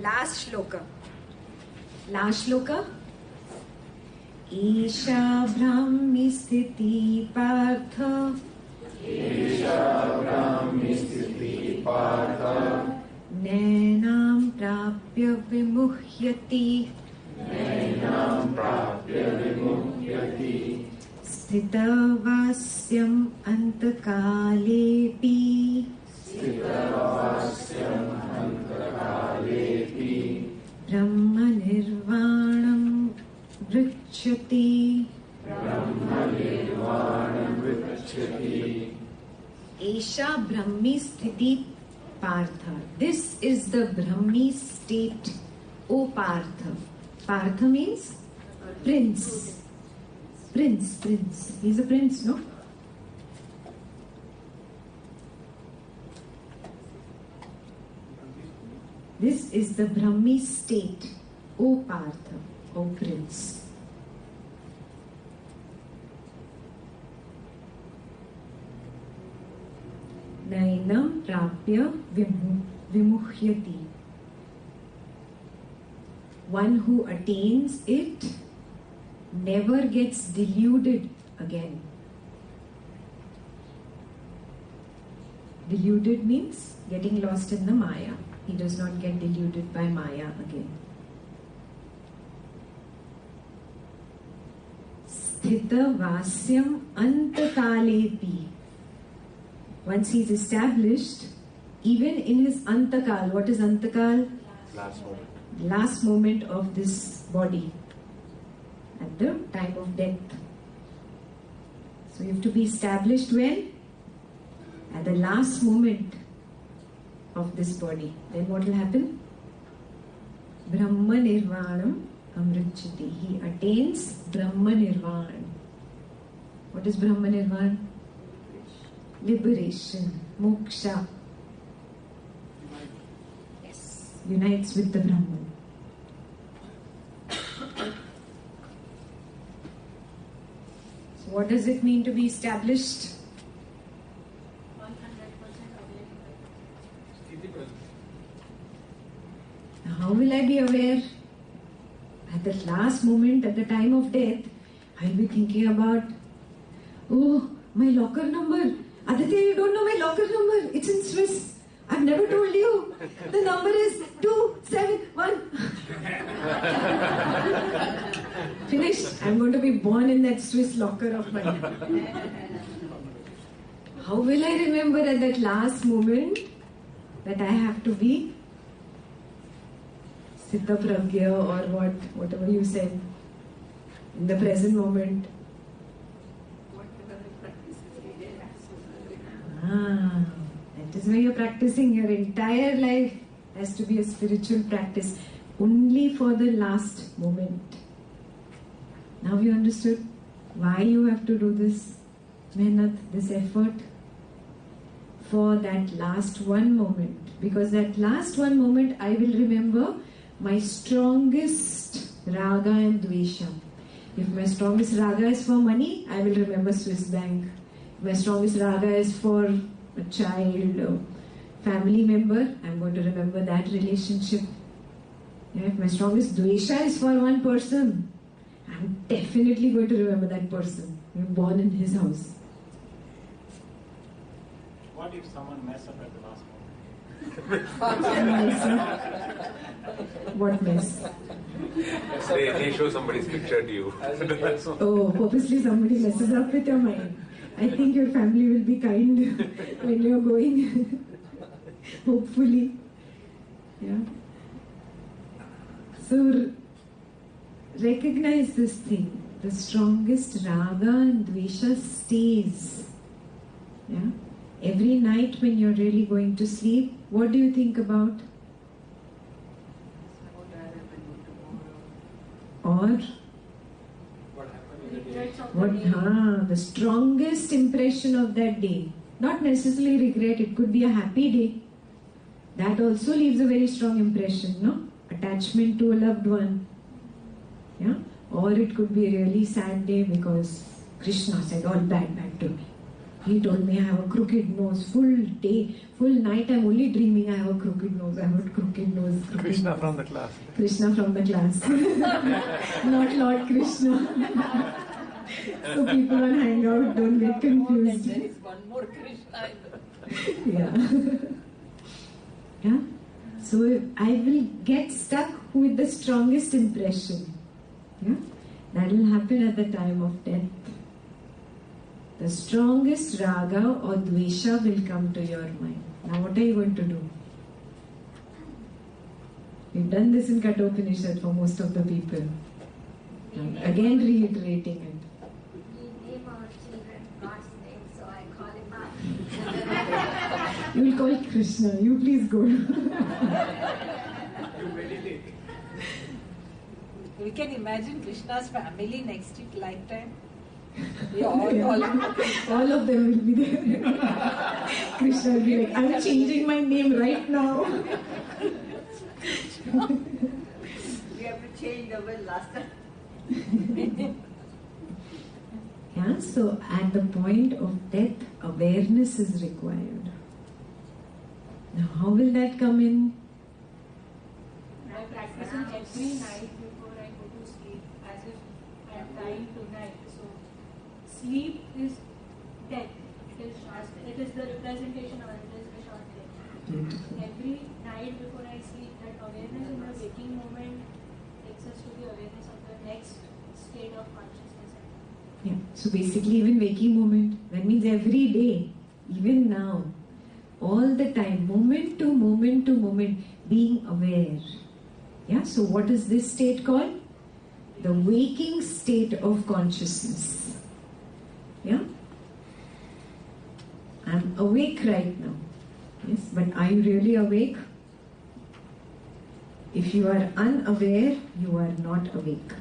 Last shloka. Last shloka. Isha Brahmi Sthiti Partha. Isha Brahmi Sthiti Partha. Nainam Prapya Vimuhyati. Nainam Prapya Vimuhyati. Sthitavasyam Antakalepi. Sthitavasyam Antakalepi. Brahma Nirvanam Vrikshati. Brahma Nirvanam Vrikshati. Esha Brahmi Sthiti Partha. This is the Brahmi state, O Partha. Partha means prince. Prince. He's a prince, no? This is the Brahmi state, O Partha, O prince. Nainam prapya vimuhyati. One who attains it never gets deluded again. Deluded means getting lost in the Maya. He does not get deluded by Maya again. Sthita vasyam antakalepi. Once he is established, even in his antakal, what is antakal? Last moment. Last moment of this body, at the time of death. So you have to be established when? At the last moment of this body. Then what will happen? Brahma Nirvanam Amritchati. He attains Brahma Nirvan. What is Brahma Nirvan? Liberation, moksha. Yes, unites with the Brahman. So what does it mean to be established? 100% Now how will I be aware? At the last moment, at the time of death, I'll be thinking about, oh, my locker number. Aditya, you don't know my locker number. It's in Swiss. I've never told you. The number is 271. Finished. I'm going to be born in that Swiss locker of mine. How will I remember at that last moment that I have to be Siddha Pragya or whatever you said in the present moment? That is why you're practicing. Your entire life has to be a spiritual practice only for the last moment. Now you understood why you have to do this mehnat, this effort for that last one moment. Because that last one moment I will remember my strongest raga and dvesha. If my strongest raga is for money, I will remember Swiss bank. My strongest raga is for a child, a family member, I'm going to remember that relationship. If my strongest dvesha is for one person, I'm definitely going to remember that person. I'm born in his house. What if someone mess up at the last moment? What mess? They show somebody's picture to you. Oh, purposely somebody messes up with your mind. I think your family will be kind when you're going. Hopefully. Yeah. So recognize this thing. The strongest raga and dvesha stays. Yeah. Every night when you're really going to sleep, what do you think about? Or the strongest impression of that day. Not necessarily regret, it could be a happy day. That also leaves a very strong impression, no? Attachment to a loved one. Yeah? Or it could be a really sad day because Krishna said all bad to me. He told me I have a crooked nose. Full day, full night I'm only dreaming I have a crooked nose. I have a crooked nose. Crooked Krishna nose. from the class. Krishna from the class. Not Lord Krishna. So people on Hangout don't get confused. There is one more Krishna. Yeah. Yeah. So I will get stuck with the strongest impression. Yeah. That will happen at the time of death. The strongest raga or dvesha will come to your mind. Now what are you going to do? We've done this in Kathopanishad for most of the people. Again reiterating it. We name our children God's name, so I call him up. You will call Krishna. You please go. We can imagine Krishna's family next lifetime. We all call him Krishna. All of them will be there. Krishna will be like, I'm changing my name right now. We have to change the will last time. Yeah, so at the point of death, awareness is required. Now, how will that come in? I practice it every night before I go to sleep, as if I am dying tonight. So, sleep is death. It is the representation, or it is the short death. Beautiful. Every night before I sleep, that awareness in the waking moment takes us to the awareness of the next state of consciousness. Yeah, so basically even waking moment, that means every day, even now, all the time, moment to moment to moment, being aware. Yeah, so what is this state called? The waking state of consciousness. Yeah? I'm awake right now. Yes, but are you really awake? If you are unaware, you are not awake.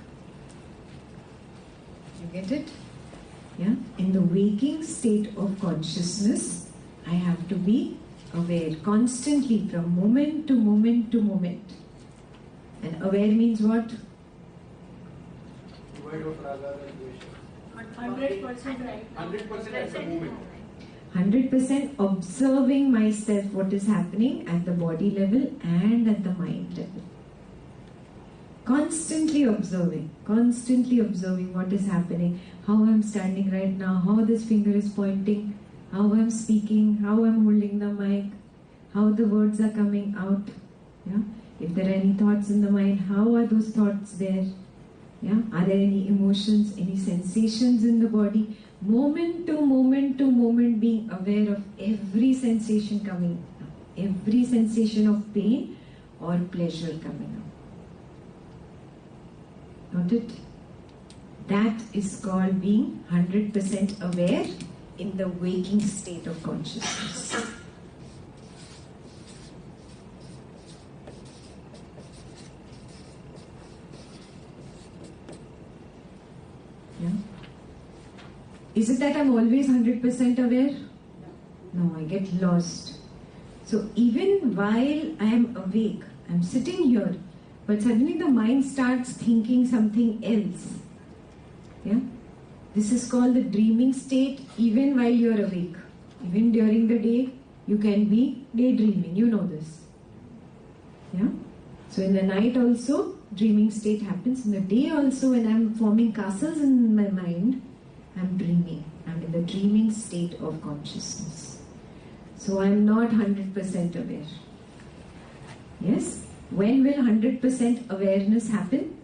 You get it? Yeah? In the waking state of consciousness, I have to be aware constantly from moment to moment to moment. And aware means what? Void of raga and 100% right now. 100% at the moment. 100% observing myself, what is happening at the body level and at the mind level. Constantly observing what is happening, how I'm standing right now, how this finger is pointing, how I'm speaking, how I'm holding the mic, how the words are coming out. Yeah? If there are any thoughts in the mind, how are those thoughts there? Yeah? Are there any emotions, any sensations in the body? Moment to moment to moment, being aware of every sensation coming up, every sensation of pain or pleasure coming up. Got it? That is called being 100% aware in the waking state of consciousness. Yeah? Is it that I'm always 100% aware? No, I get lost. So even while I am awake, I'm sitting here, but suddenly the mind starts thinking something else. Yeah? This is called the dreaming state even while you're awake. Even during the day, you can be daydreaming. You know this. Yeah? So in the night also, dreaming state happens. In the day also, when I'm forming castles in my mind, I'm dreaming. I'm in the dreaming state of consciousness. So I'm not 100% aware. Yes? When will 100% awareness happen?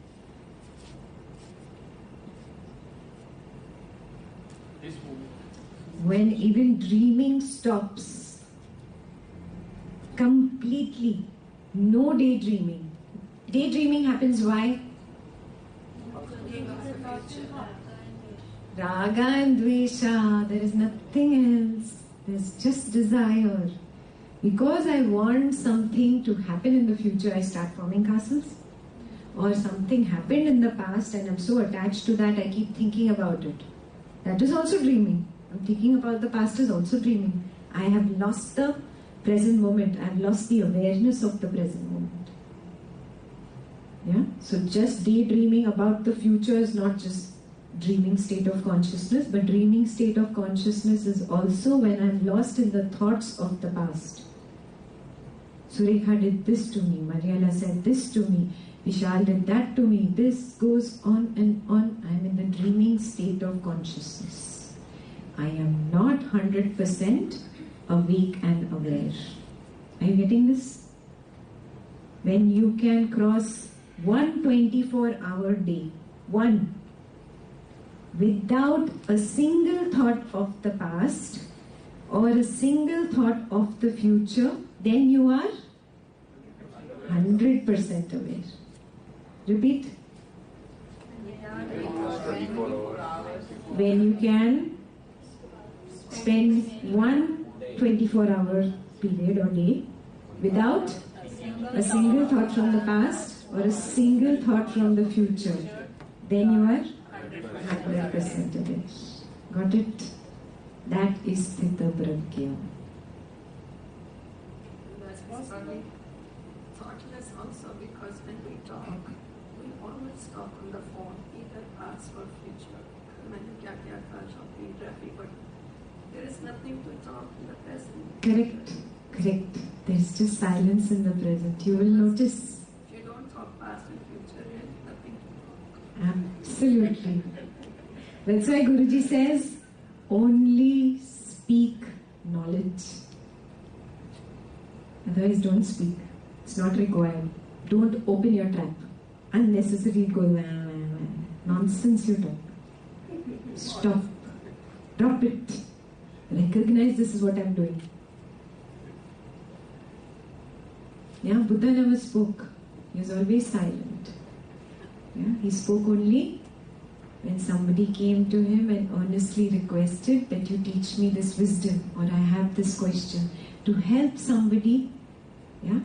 This moment. When even dreaming stops. Completely. No daydreaming. Daydreaming happens why? Raga and dvesha. There is nothing else. There's just desire. Because I want something to happen in the future, I start forming castles. Or something happened in the past and I'm so attached to that, I keep thinking about it. That is also dreaming. I'm thinking about the past is also dreaming. I have lost the present moment. I have lost the awareness of the present moment. Yeah? So just daydreaming about the future is not just dreaming state of consciousness, but dreaming state of consciousness is also when I'm lost in the thoughts of the past. Surekha did this to me, Mariela said this to me, Vishal did that to me. This goes on and on. I'm in the dreaming state of consciousness. I am not 100% awake and aware. Are you getting this? When you can cross one 24-hour day, one, without a single thought of the past or a single thought of the future, then you are 100% aware. Repeat. When you can spend one 24-hour period or day without a single thought from the past or a single thought from the future, then you are 100% aware. Got it? That is Sthita Pragya. That's possible. Thoughtless also, because when we talk, we always talk on the phone, either past or future. But there is nothing to talk in the present. Correct. There is just silence in the present. You will notice. If you don't talk past and future, there is nothing to talk. Absolutely. That's why Guruji says, only speak knowledge. Otherwise, don't speak. It's not required. Don't open your trap. Unnecessary go nonsense you talk. Stop. Drop it. Recognize this is what I'm doing. Yeah, Buddha never spoke. He was always silent. Yeah, he spoke only when somebody came to him and earnestly requested that you teach me this wisdom, or I have this question. To help somebody, yeah,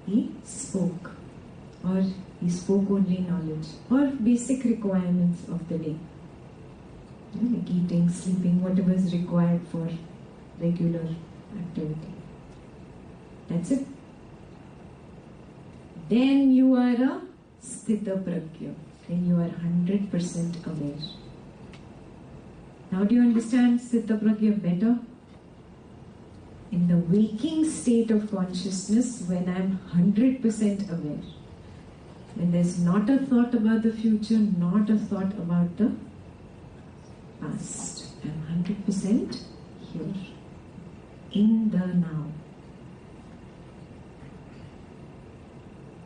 he spoke. Or he spoke only knowledge. Or basic requirements of the day. Yeah, like eating, sleeping, whatever is required for regular activity. That's it. Then you are a Sthita Pragya. Then you are 100% aware. Now do you understand Sthita Pragya better? In the waking state of consciousness, when I am 100% aware, when there's not a thought about the future, not a thought about the past, I'm 100% here, in the now.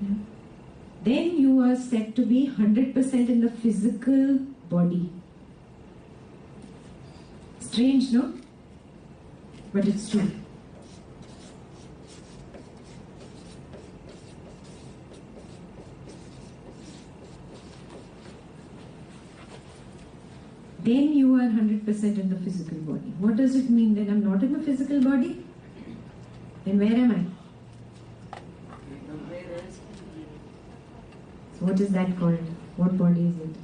Yeah. Then you are said to be 100% in the physical body. Strange, no? But it's true. Then you are 100% in the physical body. What does it mean? Then I'm not in the physical body? Then where am I? So what is that called? What body is it?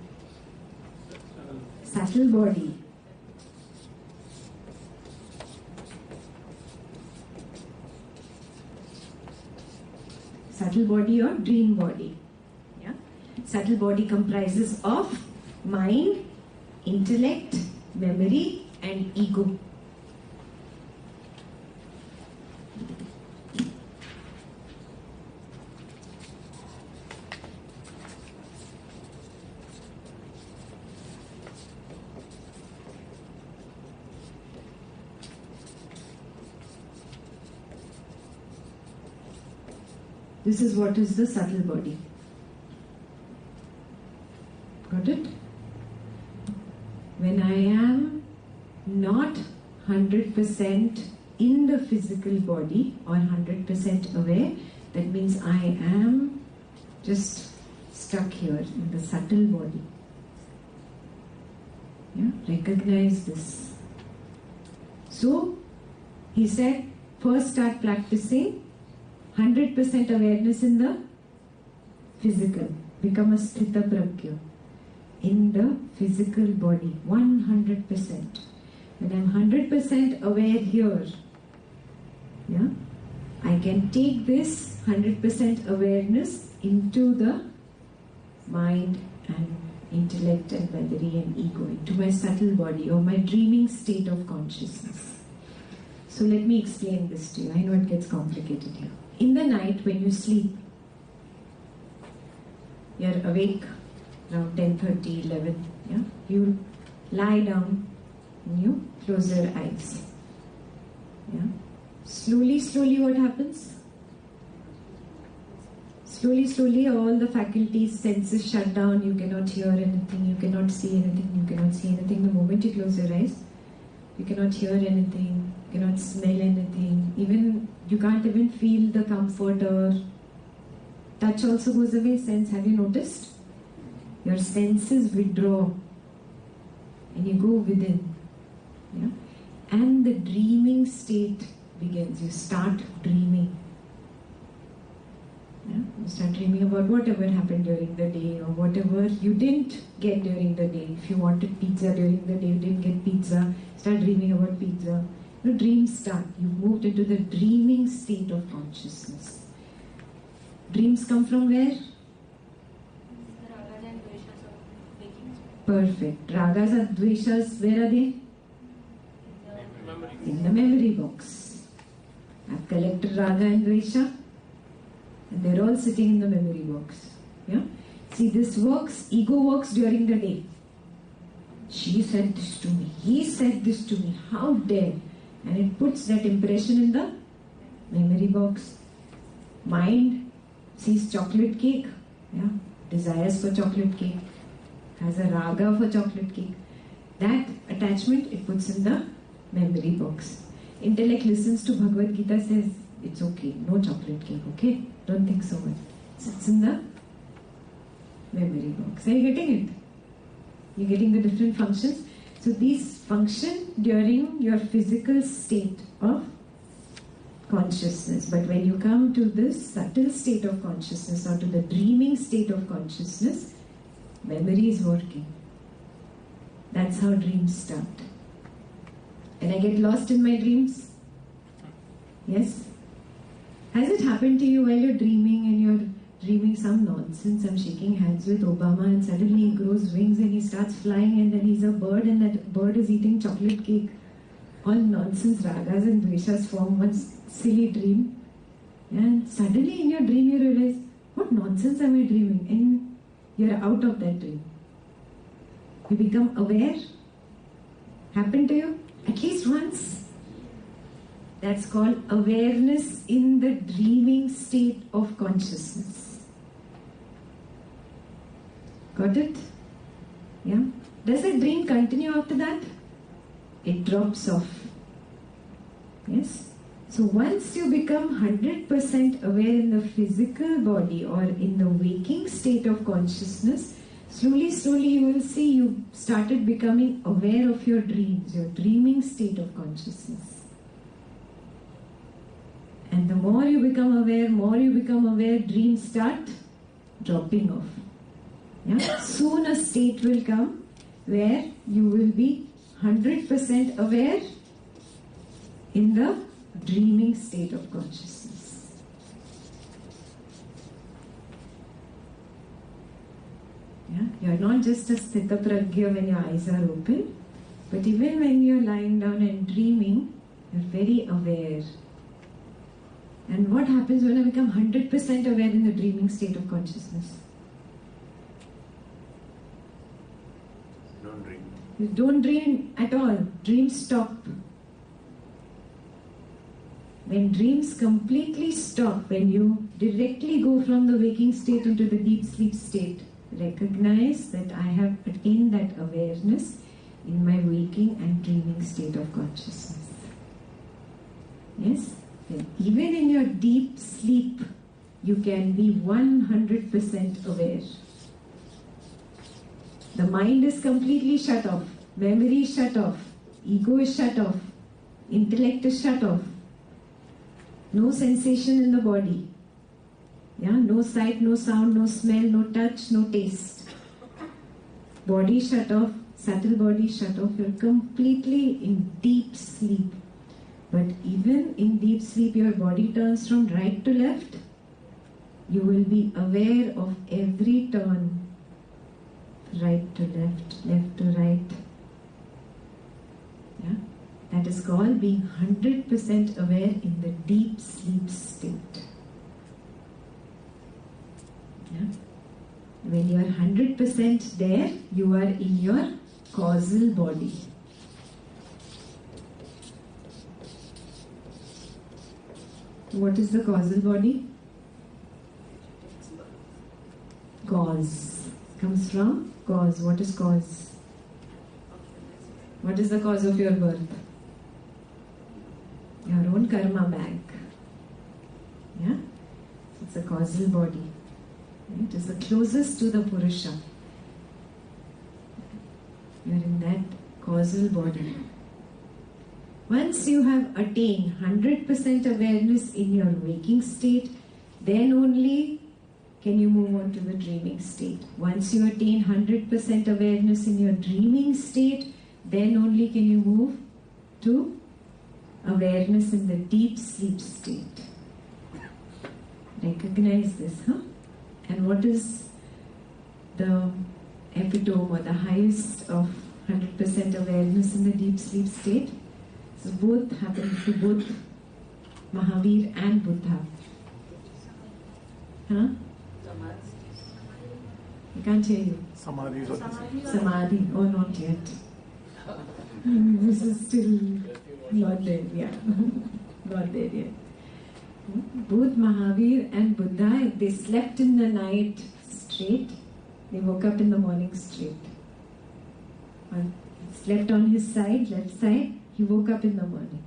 Subtle body. Subtle body or dream body. Yeah? Subtle body comprises of mind, intellect, memory and ego. This is what is the subtle body. Got it? When I am not 100% in the physical body or 100% aware, that means I am just stuck here in the subtle body. Yeah? Recognize this. So, he said, first start practicing 100% awareness in the physical. Become a Sthita Pragya. In the physical body, 100%. When I'm 100% aware here, yeah, I can take this 100% awareness into the mind and intellect and memory and ego, into my subtle body or my dreaming state of consciousness. So let me explain this to you. I know it gets complicated here. In the night when you sleep, you're awake around 10:30, 11. Yeah? You lie down and you close your eyes. Yeah? Slowly, what happens? Slowly, all the faculties, senses shut down. You cannot hear anything, you cannot see anything. The moment you close your eyes, you cannot hear anything, you cannot smell anything. Even you can't even feel the comfort or touch also goes away. Sense, have you noticed? Your senses withdraw and you go within. Yeah? And the dreaming state begins. You start dreaming. Yeah? You start dreaming about whatever happened during the day or whatever you didn't get during the day. If you wanted pizza during the day, you didn't get pizza, start dreaming about pizza. The dreams start. You've moved into the dreaming state of consciousness. Dreams come from where? Ragas and dveshas of waking. Perfect. Ragas and dveshas, where are they? In the memory box. I've collected raga and dvesha and they're all sitting in the memory box. Yeah? See, this works, ego works during the day. She said this to me, he said this to me, how dare? And it puts that impression in the memory box. Mind sees chocolate cake, yeah, desires for chocolate cake, has a raga for chocolate cake. That attachment it puts in the memory box. Intellect listens to Bhagwad Gita, says, it's okay, no chocolate cake, okay? Don't think so much. Sits in the memory box. Are you getting it? You're getting the different functions? So these function during your physical state of consciousness. But when you come to this subtle state of consciousness or to the dreaming state of consciousness, memory is working. That's how dreams start. And I get lost in my dreams? Yes? Has it happened to you while you're dreaming and you're dreaming some nonsense? I'm shaking hands with Obama and suddenly he grows wings and he starts flying and then he's a bird and that bird is eating chocolate cake. All nonsense, ragas and dveshas form one silly dream. And suddenly in your dream you realize, what nonsense am I dreaming? And you're out of that dream. You become aware. Happened to you? At least once. That's called awareness in the dreaming state of consciousness. Got it? Yeah? Does the dream continue after that? It drops off. Yes? So once you become 100% aware in the physical body or in the waking state of consciousness, slowly you will see you started becoming aware of your dreams, your dreaming state of consciousness. And the more you become aware, dreams start dropping off. Yeah? Soon a state will come where you will be 100% aware in the dreaming state of consciousness. Yeah? You're not just a sthita pragya when your eyes are open, but even when you're lying down and dreaming, you're very aware. And what happens when I become 100% aware in the dreaming state of consciousness? Don't dream. You don't dream at all. Dreams stop. When dreams completely stop, when you directly go from the waking state into the deep sleep state, recognize that I have attained that awareness in my waking and dreaming state of consciousness. Yes? Even in your deep sleep, you can be 100% aware. The mind is completely shut off, memory is shut off, ego is shut off, intellect is shut off. No sensation in the body. Yeah? No sight, no sound, no smell, no touch, no taste. Body shut off, subtle body shut off. You're completely in deep sleep. But even in deep sleep, your body turns from right to left. You will be aware of every turn. right to left, left to right. Yeah? That is called being 100% aware in the deep sleep state. Yeah? When you are 100% there, you are in your causal body. What is the causal body? Cause. Comes from cause. What is cause? What is the cause of your birth? Your own karma bank. Yeah? It's a causal body. It is the closest to the Purusha. You are in that causal body. Once you have attained 100% awareness in your waking state, then only can you move on to the dreaming state. Once you attain 100% awareness in your dreaming state, then only can you move to awareness in the deep sleep state. Recognize this, huh? And what is the epitome or the highest of 100% awareness in the deep sleep state? So both happen to both Mahavir and Buddha. Huh? I can't hear you. Samadhi. Samadhi. Oh, not yet. This is still not there. Yeah, not there yet. Both Mahavir and Buddha, they slept in the night straight. They woke up in the morning straight. Or slept on his side, left side. He woke up in the morning.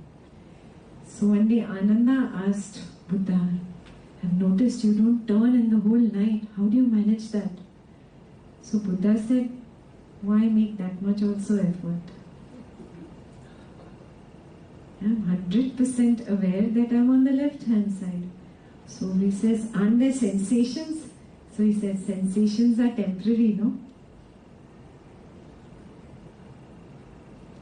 So one day Ananda asked Buddha, I've noticed you don't turn in the whole night. How do you manage that? So Buddha said, why make that much also effort? I'm 100% aware that I'm on the left hand side. So he says, aren't there sensations? So he says, sensations are temporary, no?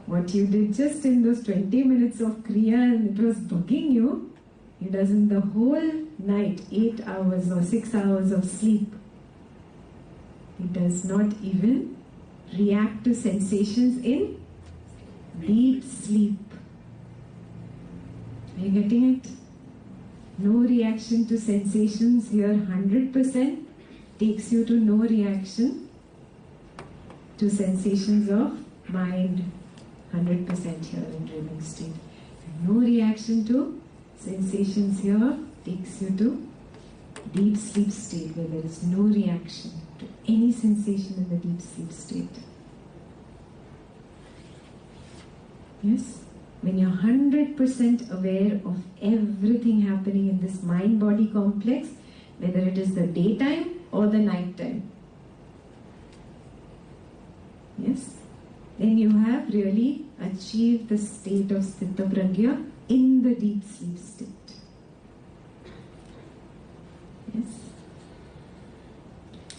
What you did just in those 20 minutes of Kriya and it was bugging you, he does in the whole night, 8 hours or 6 hours of sleep. He does not even react to sensations in deep sleep. Are you getting it? No reaction to sensations here, 100% takes you to no reaction to sensations of mind, 100% here in dreaming state. No reaction to sensations here takes you to deep sleep state where there is no reaction to any sensation in the deep sleep state. Yes? When you're 100% aware of everything happening in this mind-body complex, whether it is the daytime or the nighttime. Yes? Then you have really achieved the state of Sthita Prajna in the deep sleep state. Yes?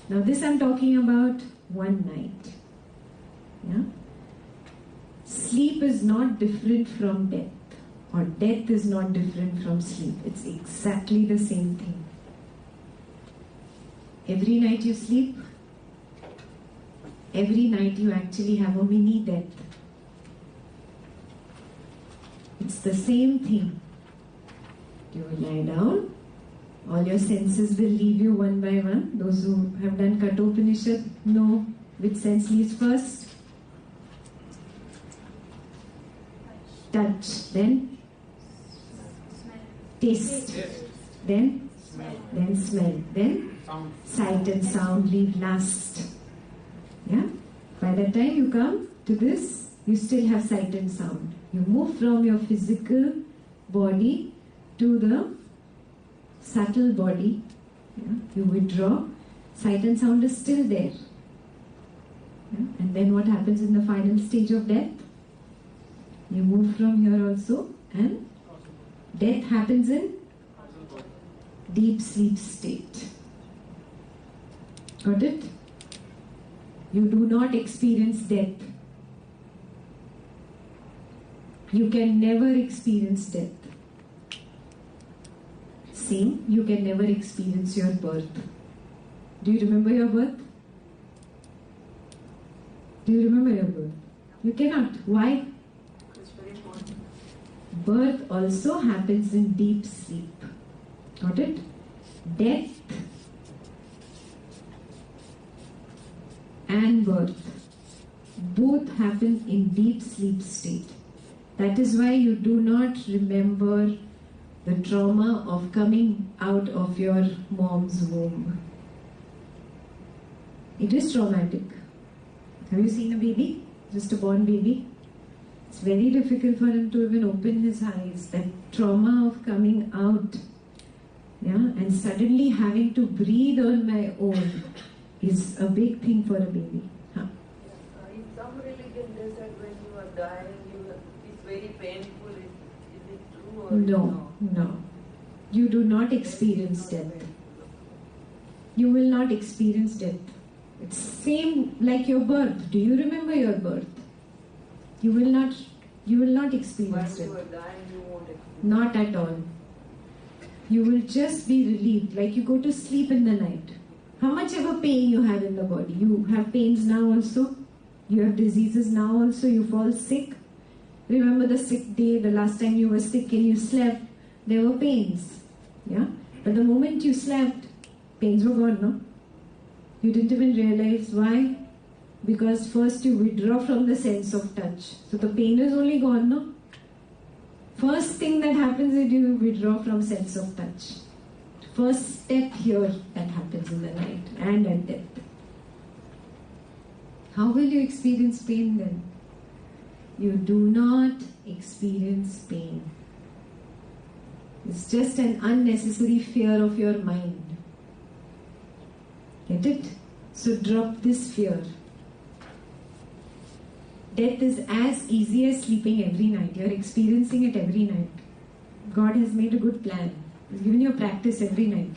Now this I'm talking about one night. Yeah? Sleep is not different from death, or death is not different from sleep. It's exactly the same thing. Every night you sleep, every night you actually have a mini death. It's the same thing. You will lie down, all your senses will leave you one by one. Those who have done Kathopanishad know which sense leaves first. Touch, then taste, then smell, then sight and sound leave last. Yeah? By the time you come to this, you still have sight and sound. You move from your physical body to the subtle body. Yeah? You withdraw. Sight and sound is still there. Yeah? And then what happens in the final stage of death? You move from here also, and death happens in deep sleep state. Got it? You do not experience death. You can never experience death. Same, you can never experience your birth. Do you remember your birth? Do you remember your birth? You cannot. Why? It's very important. Birth also happens in deep sleep. Got it? Death and birth both happen in deep sleep state. That is why you do not remember the trauma of coming out of your mom's womb. It is traumatic. Have you seen a baby? Just a born baby? It's very difficult for him to even open his eyes. That trauma of coming out, yeah, and suddenly having to breathe on my own is a big thing for a baby. Huh? In some religion, they said when you are dying, it's very painful. Is it true or No, no. You do not experience death. You will not experience death. It's same like your birth. Do you remember your birth? You will not experience When death. you are dying, you won't experience. Not at all. You will just be relieved, like you go to sleep in the night. How much ever pain you have in the body. You have pains now also. You have diseases now also. You fall sick. Remember the sick day, the last time you were sick and you slept, there were pains. Yeah? But the moment you slept, pains were gone, no? You didn't even realize why? Because first you withdraw from the sense of touch. So the pain is only gone, no? First thing that happens is you withdraw from sense of touch. First step here that happens in the night and at death. How will you experience pain then? You do not experience pain. It's just an unnecessary fear of your mind. Get it? So drop this fear. Death is as easy as sleeping every night. You're experiencing it every night. God has made a good plan. He's given you a practice every night.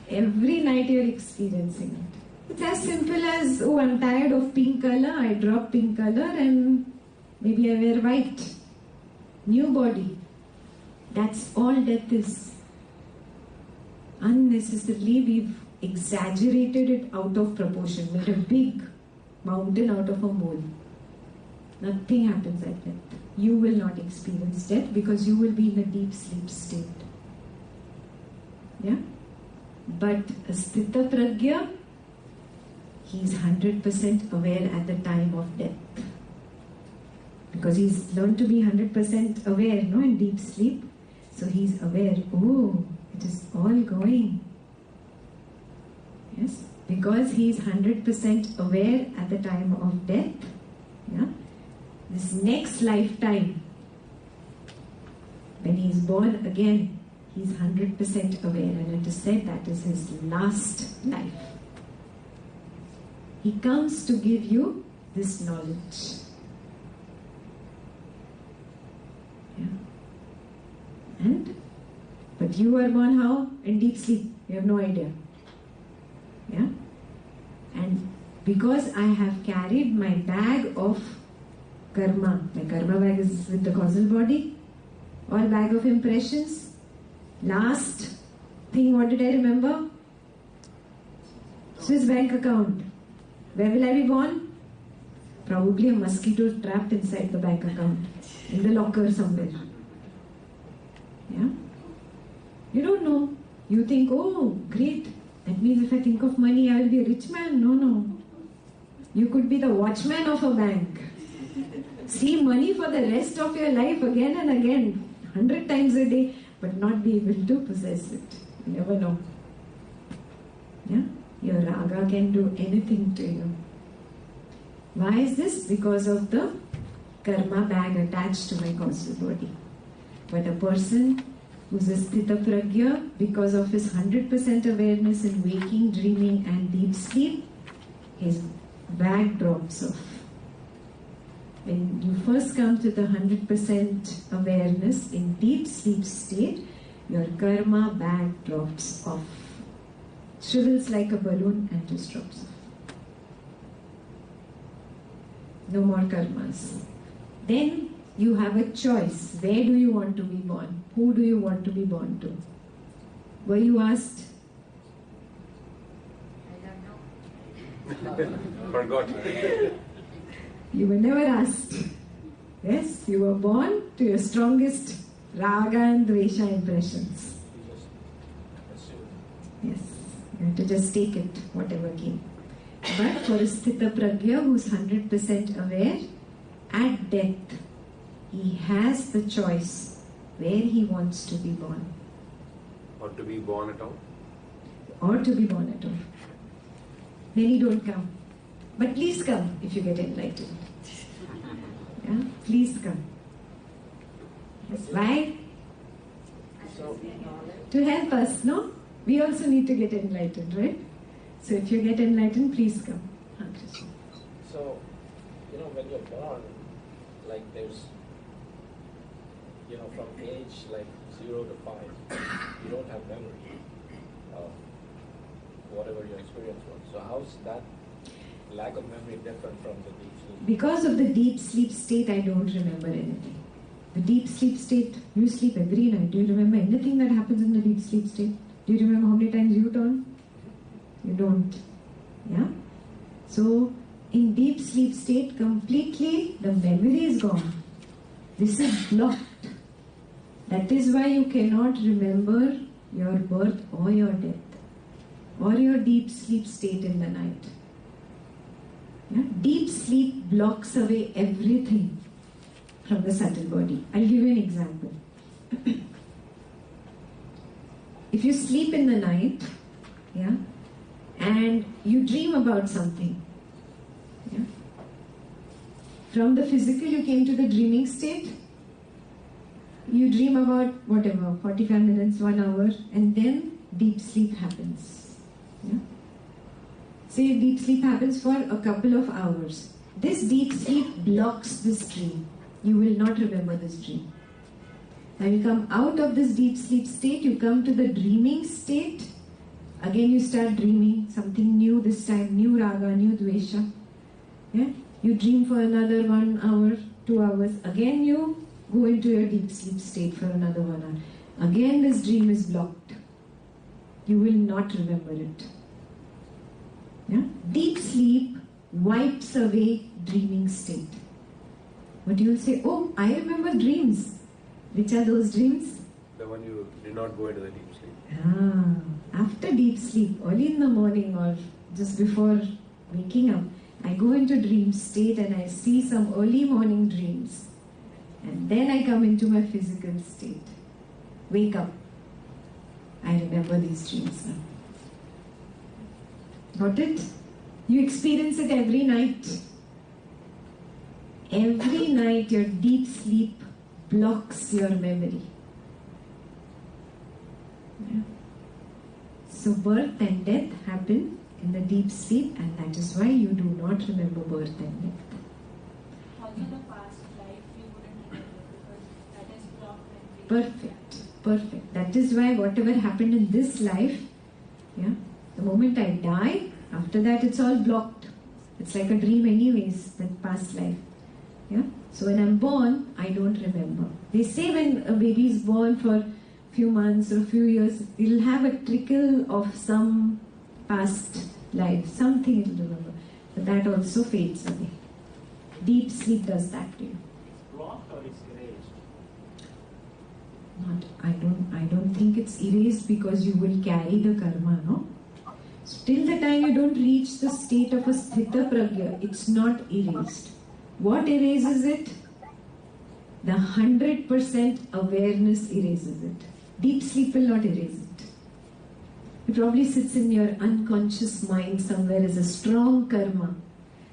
Every night you're experiencing it. It's as simple as, oh, I'm tired of pink color, I drop pink color and maybe I wear white. New body. That's all death is. Unnecessarily, we've exaggerated it out of proportion, made a big mountain out of a mole. Nothing happens at death. You will not experience death because you will be in a deep sleep state. Yeah? But a Sthita Pragya, he is 100% aware at the time of death. Because he's learned to be 100% aware, no, in deep sleep. So he's aware, oh, it is all going. Yes? Because he is 100% aware at the time of death. Yeah? This next lifetime, when he is born again, he is 100% aware. And it is said that is his last life. He comes to give you this knowledge. Yeah. But you were born how? In deep sleep. You have no idea. Yeah? And because I have carried my bag of karma, my karma bag is with the causal body, or bag of impressions. Last thing, what did I remember? Swiss bank account. Where will I be born? Probably a mosquito trapped inside the bank account, in the locker somewhere. Yeah? You don't know. You think, oh, great. That means if I think of money, I will be a rich man. No, no. You could be the watchman of a bank. See money for the rest of your life again and again, 100 times a day, but not be able to possess it. You never know. Yeah? Your raga can do anything to you. Why is this? Because of the karma bag attached to my causal body. But a person who's a Sthita Pragya, because of his 100% awareness in waking, dreaming and deep sleep, his bag drops off. When you first come to the 100% awareness in deep sleep state, your karma bag drops off. Shrivels like a balloon and just drops off. No more karmas. Then you have a choice. Where do you want to be born? Who do you want to be born to? Were you asked? I don't know. Forgot. You were never asked. Yes, you were born to your strongest raga and dvesha impressions. Yes, you have to just take it, whatever came. But for a sthita pragya who's 100% aware, at death, he has the choice where he wants to be born. Or to be born at all. Or to be born at all. Many don't come. But please come if you get enlightened. Yeah? Please come. Yes. Why? To help us, no? We also need to get enlightened, right? So if you get enlightened, please come. Krishna. So, when you're born, like there's, from age like 0 to 5, you don't have memory of whatever your experience was. So how's that lack of memory different from the deep sleep? Because of the deep sleep state, I don't remember anything. The deep sleep state, you sleep every night. Do you remember anything that happens in the deep sleep state? Do you remember how many times you turn? You don't. Yeah? So, in deep sleep state, completely the memory is gone. This is blocked. That is why you cannot remember your birth or your death or your deep sleep state in the night. Yeah? Deep sleep blocks away everything from the subtle body. I'll give you an example. If you sleep in the night, yeah, and you dream about something, yeah, from the physical you came to the dreaming state, you dream about whatever, 45 minutes, 1 hour, and then deep sleep happens. Yeah? Say deep sleep happens for a couple of hours. This deep sleep blocks this dream. You will not remember this dream. Now you come out of this deep sleep state, you come to the dreaming state. Again you start dreaming something new this time, new raga, new dvesha. Yeah? You dream for another 1 hour, 2 hours. Again you go into your deep sleep state for another 1 hour. Again this dream is blocked. You will not remember it. Yeah? Deep sleep wipes away dreaming state. But you will say, oh, I remember dreams. Which are those dreams? The one you did not go into the deep sleep. After deep sleep, early in the morning or just before waking up, I go into dream state and I see some early morning dreams. And then I come into my physical state. Wake up. I remember these dreams now. Got it? You experience it every night. Every night your deep sleep blocks your memory. Yeah. So birth and death happen in the deep sleep, and that is why you do not remember birth and death. Also the past life you wouldn't remember because that is blocked memory. Perfect, perfect. That is why whatever happened in this life, yeah, the moment I die, after that it's all blocked. It's like a dream anyways, that past life. Yeah? So when I'm born, I don't remember. They say when a baby is born for a few months or a few years, it'll have a trickle of some past life, something it'll remember. But that also fades away. Deep sleep does that to you. It's blocked or it's erased? I don't think it's erased because you will carry the karma, no? So till the time you don't reach the state of a sthita pragya, it's not erased. What erases it? The 100% awareness erases it. Deep sleep will not erase it. It probably sits in your unconscious mind somewhere as a strong karma.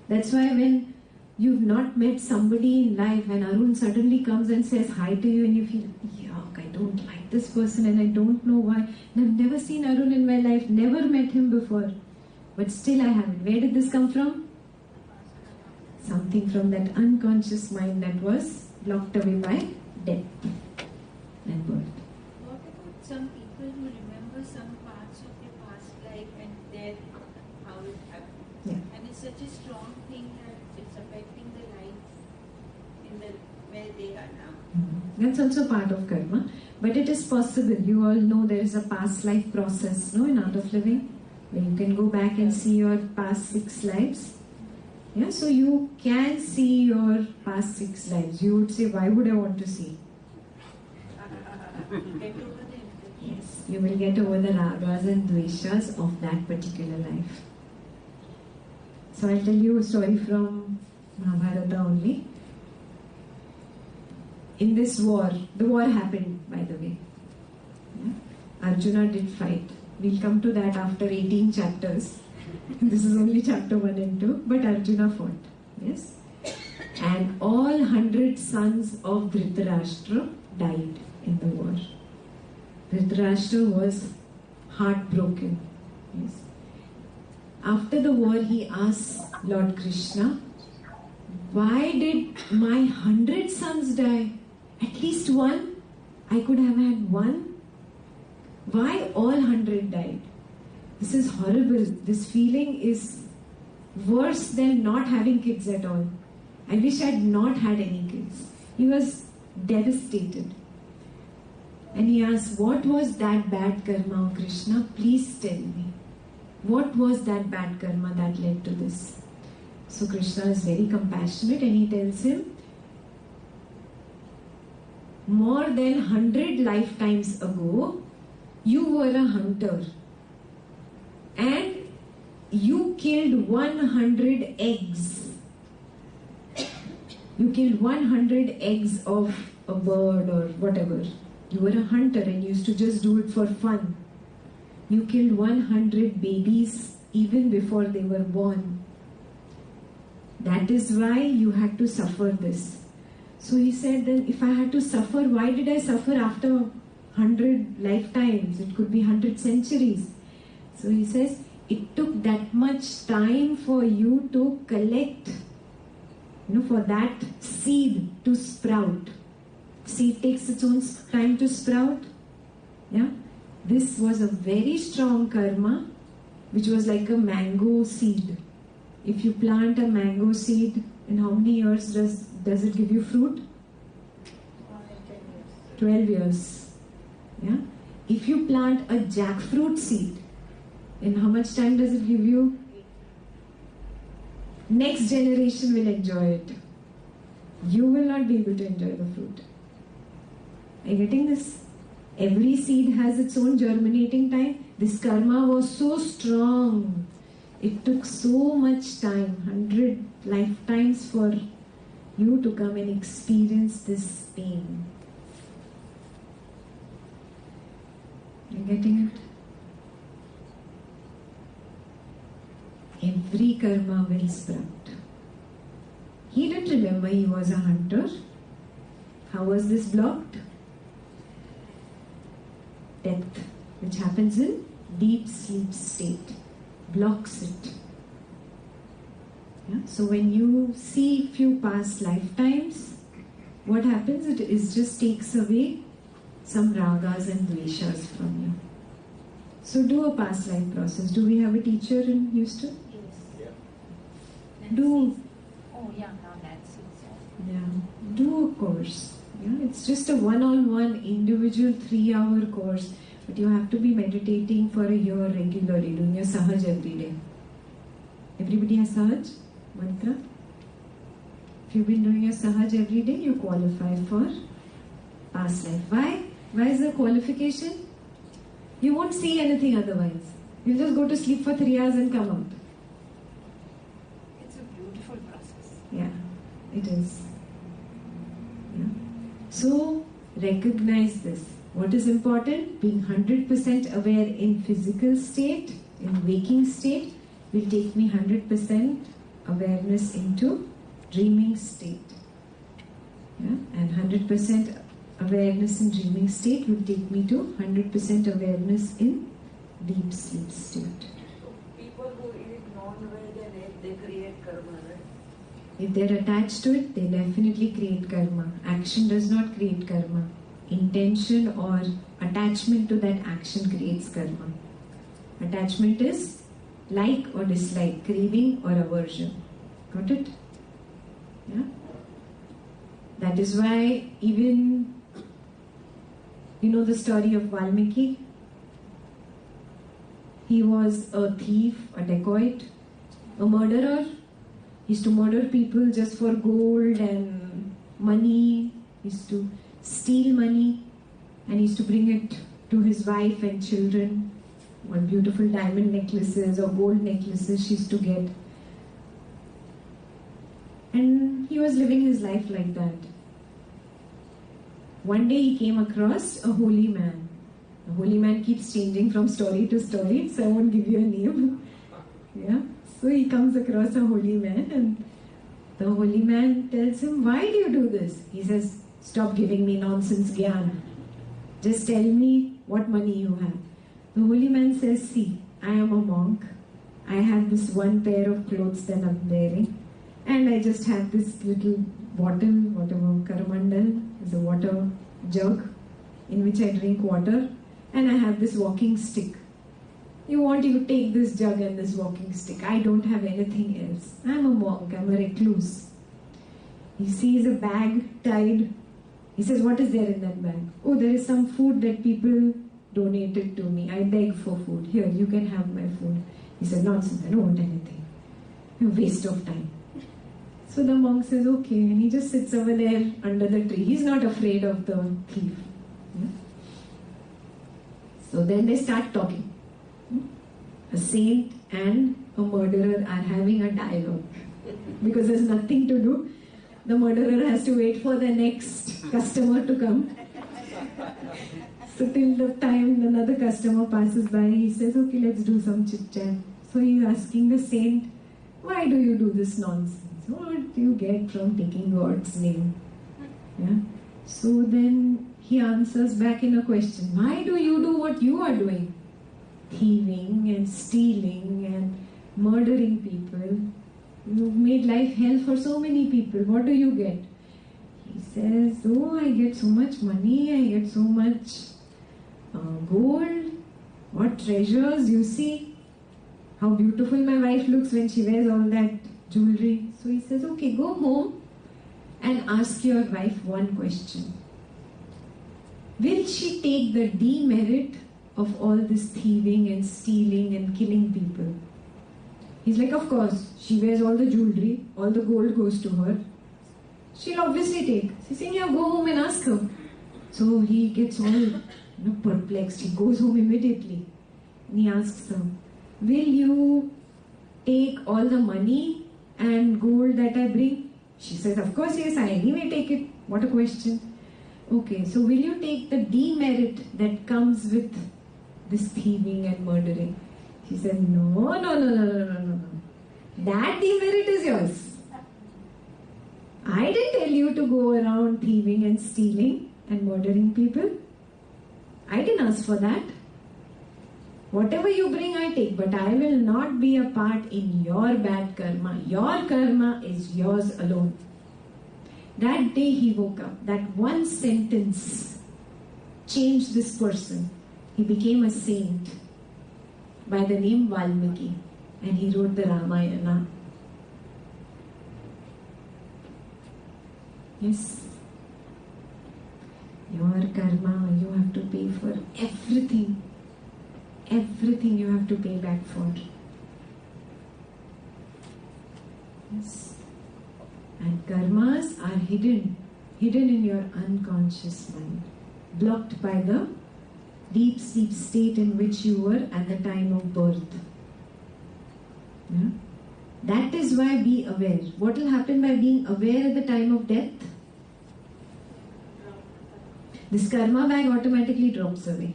That's why when you've not met somebody in life and Arun suddenly comes and says hi to you and you feel, yuck, I don't like this person and I don't know why. And I've never seen Arun in my life, never met him before. But still I haven't. Where did this come from? Something from that unconscious mind that was blocked away by death and birth. What about some people who remember some parts of their past life and then how it happened? Yeah. And it's such a strong thing that it's affecting the life in the where they are now. That's also part of karma. But it is possible. You all know there is a past life process, no, in Art of Living, where you can go back and see your past 6 lives. Yeah, so you can see your past 6 lives. You would say, why would I want to see? Yes, you will get over the ragas and dveshas of that particular life. So I'll tell you a story from Mahabharata only. In this war, the war happened, by the way. Yeah? Arjuna did fight. We'll come to that after 18 chapters. This is only chapter 1 and 2, but Arjuna fought. Yes? And all 100 sons of Dhritarashtra died in the war. Dhritarashtra was heartbroken. Yes. After the war, he asked Lord Krishna, why did my 100 sons die? At least one? I could have had one? Why all 100 died? This is horrible. This feeling is worse than not having kids at all. I wish I had not had any kids. He was devastated. And he asked, what was that bad karma, Krishna? Please tell me. What was that bad karma that led to this? So Krishna is very compassionate and he tells him, more than 100 lifetimes ago, you were a hunter and you killed 100 eggs. You killed 100 eggs of a bird or whatever. You were a hunter and used to just do it for fun. You killed 100 babies even before they were born. That is why you had to suffer this. So he said, then if I had to suffer, why did I suffer after 100 lifetimes? It could be 100 centuries. So he says, it took that much time for you to collect, for that seed to sprout. Seed takes its own time to sprout. Yeah. This was a very strong karma, which was like a mango seed. If you plant a mango seed, in how many years does it give you fruit? 12 years. Yeah. If you plant a jackfruit seed, in how much time does it give you? Next generation will enjoy it. You will not be able to enjoy the fruit. Are you getting this? Every seed has its own germinating time. This karma was so strong. It took so much time, 100 lifetimes for you to come and experience this pain. Are you getting it? Every karma will sprout. He didn't remember he was a hunter. How was this blocked? Death, which happens in deep sleep state, blocks it. Yeah? So when you see few past lifetimes, what happens? It just takes away some ragas and dveshas from you. So do a past life process. Do we have a teacher in Houston? Yes. Yeah. Do. Oh yeah, now Nancy. Yeah. Do a course. Yeah, it's just a one-on-one individual 3-hour course, but you have to be meditating for a year regularly, doing your Sahaj every day. Everybody has Sahaj mantra? If you've been doing your Sahaj every day, you qualify for past life. Why? Why is the qualification? You won't see anything otherwise. You'll just go to sleep for 3 hours and come out. It's a beautiful process. Yeah, it is. Yeah. So, recognize this. What is important? Being 100% aware in physical state, in waking state, will take me 100% awareness into dreaming state. Yeah? And 100% awareness in dreaming state will take me to 100% awareness in deep sleep state. So people who eat non-veg and egg, they create karma, right? If they're attached to it, they definitely create karma. Action does not create karma. Intention or attachment to that action creates karma. Attachment is like or dislike, craving or aversion. Got it? Yeah? That is why even, you know the story of Valmiki? He was a thief, a dacoit, a murderer. He used to murder people just for gold and money. He used to steal money and he used to bring it to his wife and children. What beautiful diamond necklaces or gold necklaces she used to get. And he was living his life like that. One day he came across a holy man. The holy man keeps changing from story to story, so I won't give you a name. Yeah. So he comes across a holy man and the holy man tells him, why do you do this? He says, stop giving me nonsense gyan. Just tell me what money you have. The holy man says, see, I am a monk. I have this one pair of clothes that I'm wearing. And I just have this little bottle, whatever, karamandal, is a water jug in which I drink water. And I have this walking stick. You want to take this jug and this walking stick. I don't have anything else. I'm a monk, I'm a recluse. He sees a bag tied. He says, what is there in that bag? Oh, there is some food that people donated to me. I beg for food. Here, you can have my food. He said, nonsense, I don't want anything. A waste of time. So the monk says, okay. And he just sits over there under the tree. He's not afraid of the thief. Yeah? So then they start talking. A saint and a murderer are having a dialogue. Because there's nothing to do. The murderer has to wait for the next customer to come. So till the time another customer passes by, he says, okay, let's do some chit-chat. So he's asking the saint, why do you do this nonsense? What do you get from taking God's name? Yeah. So then he answers back in a question, why do you do what you are doing? Thieving and stealing and murdering people. You've made life hell for so many people. What do you get? He says, oh, I get so much money, I get so much gold. What treasures, you see. How beautiful my wife looks when she wears all that jewelry. So he says, okay, go home and ask your wife one question. Will she take the demerit of all this thieving and stealing and killing people? He's like, of course, she wears all the jewelry, all the gold goes to her. She'll obviously take. She's saying, yeah, go home and ask her. So he gets all perplexed. He goes home immediately. And he asks her, will you take all the money and gold that I bring? She says, of course, yes, I anyway take it. What a question. Okay, so will you take the demerit that comes with this thieving and murdering? She said, no. That demerit is yours. I didn't tell you to go around thieving and stealing and murdering people. I didn't ask for that. Whatever you bring, I take, but I will not be a part in your bad karma. Your karma is yours alone. That day he woke up. That one sentence changed this person. He became a saint by the name Valmiki, and he wrote the Ramayana. Yes. Your karma, you have to pay for everything. Everything you have to pay back for. Yes. And karmas are hidden in your unconscious mind, blocked by the deep sleep state in which you were at the time of birth. Yeah? That is why be aware. What will happen by being aware at the time of death? This karma bag automatically drops away.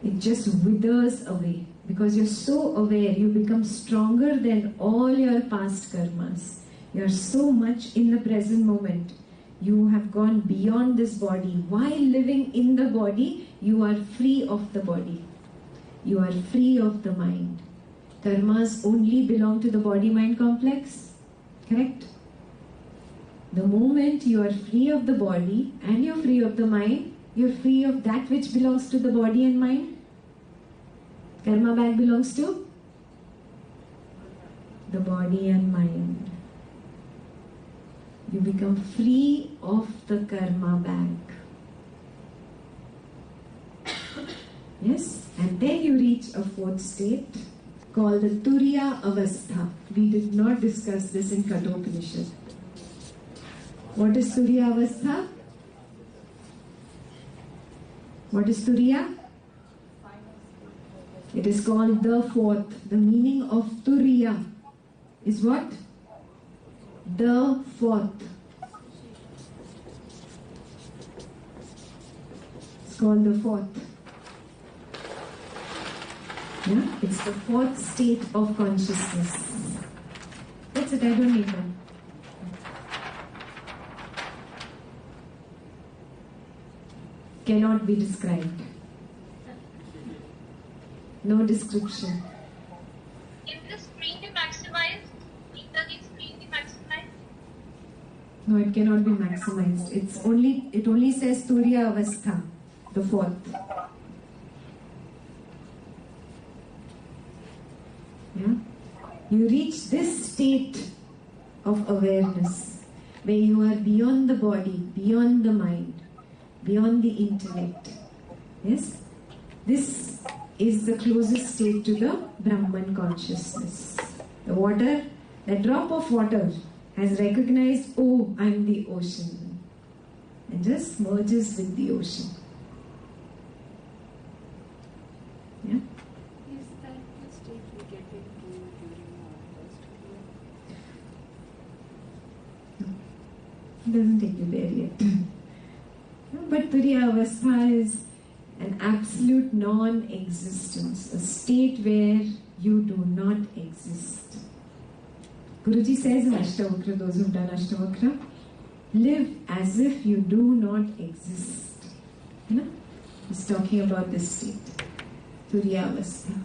It just withers away. Because you're so aware, you become stronger than all your past karmas. You're so much in the present moment. You have gone beyond this body. While living in the body, you are free of the body. You are free of the mind. Karmas only belong to the body-mind complex. Correct? The moment you are free of the body and you're free of the mind, you're free of that which belongs to the body and mind. Karma bag belongs to the body and mind. You become free of the karma bag. Yes? And then you reach a fourth state called the Turiya Avastha. We did not discuss this in Kathopanishad. What is Turiya Avastha? What is Turiya? It is called the fourth. The meaning of Turiya is what? The fourth. It's called the fourth. Yeah? It's the fourth state of consciousness. That's it, I don't need that. Cannot be described. No description. Is the screen be maximized? Is the screen be maximized? No, it cannot be maximized. It only says Turiya Avastha, the fourth. Yeah? You reach this state of awareness where you are beyond the body, beyond the mind, beyond the intellect. Yes? This is the closest state to the Brahman consciousness. The water, a drop of water has recognized, oh, I am the ocean, and just merges with the ocean. Yeah? Is that the state we get into during our first year? It doesn't take you there yet. But Turiya Avastha is an absolute non-existence, a state where you do not exist. Guruji says in Ashtavakra, those who've done Ashtavakra, live as if you do not exist. You know? He's talking about this state. Turiya Avastha,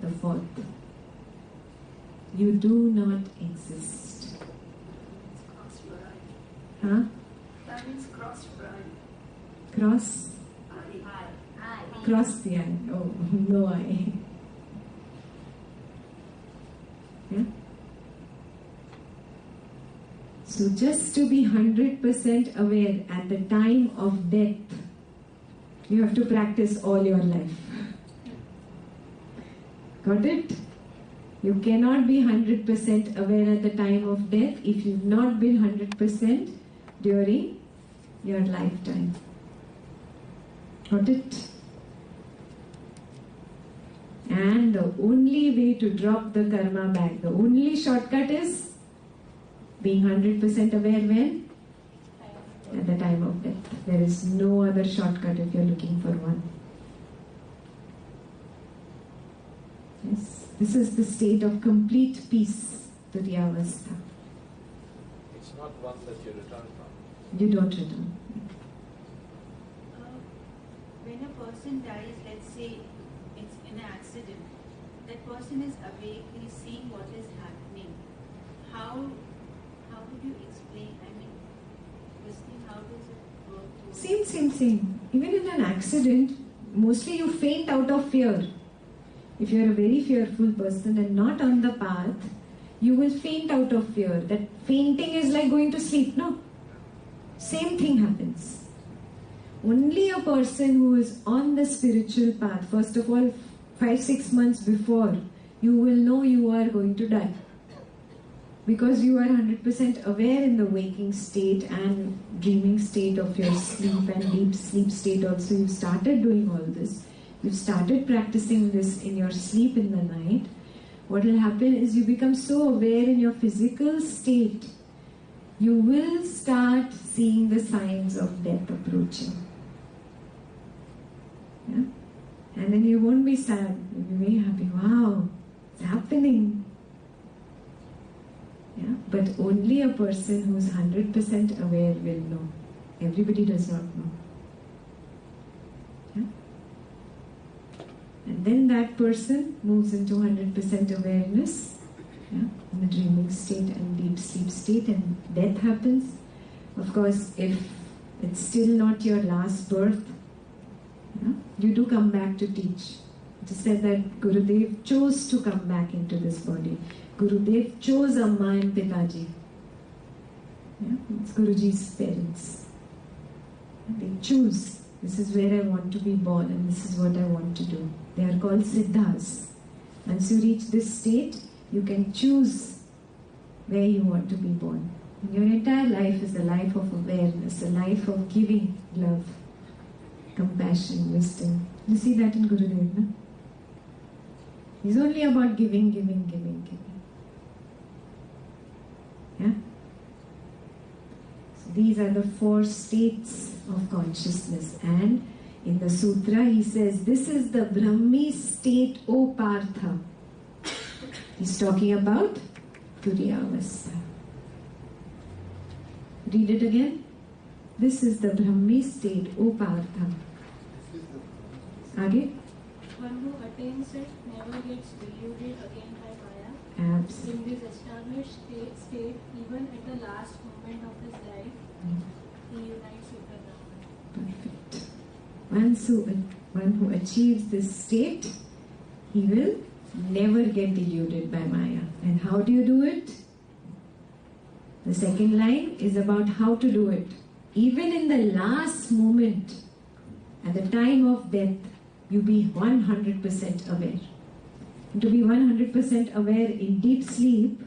the fourth. You do not exist. Huh? That means cross right. Cross? Cross the eye. Oh, no eye. Yeah? So just to be 100% aware at the time of death, you have to practice all your life. Got it? You cannot be 100% aware at the time of death if you've not been 100% during your lifetime. Got it? And the only way to drop the karma back, the only shortcut is being 100% aware when? At the time of death. There is no other shortcut if you're looking for one. Yes, this is the state of complete peace, Turiya Avastha. It's not one that you return from. You don't return. When a person dies, let's say it's in an accident, that person is awake, he's seeing what is happening. How would you explain? I mean, this thing, how does it work? Same. Even in an accident, mostly you faint out of fear. If you are a very fearful person and not on the path, you will faint out of fear. That fainting is like going to sleep, no? Same thing happens. Only a person who is on the spiritual path, first of all, 5-6 months before, you will know you are going to die. Because you are 100% aware in the waking state and dreaming state of your sleep and deep sleep state also. You've started doing all this. You've started practicing this in your sleep in the night. What will happen is you become so aware in your physical state, you will start seeing the signs of death approaching. Yeah? And then you won't be sad, you'll be very happy. Wow, it's happening. Yeah? But only a person who's 100% aware will know. Everybody does not know. Yeah? And then that person moves into 100% awareness, yeah, in the dreaming state and deep sleep state, and death happens. Of course, if it's still not your last birth, yeah, you do come back to teach. It is said that Gurudev chose to come back into this body. Gurudev chose Amma and Pitaji. Yeah, it's Guruji's parents. And they choose. This is where I want to be born and this is what I want to do. They are called siddhas. Once you reach this state, you can choose where you want to be born. And your entire life is a life of awareness, a life of giving love, compassion, wisdom. You see that in Gurudev, no? It's only about giving, giving, giving, giving. Yeah? So these are the 4 states of consciousness. And in the sutra he says, this is the Brahmi state, O Partha. He's talking about Turiya Avastha. Read it again. This is the Brahmi state, O Partha. Again? One who attains it never gets deluded again by Maya. Absolutely. In this established state, even at the last moment of his life, he unites with the Brahman. Perfect. One who achieves this state, he will never get deluded by Maya. And how do you do it? The second line is about how to do it. Even in the last moment, at the time of death, you be 100% aware. And to be 100% aware in deep sleep,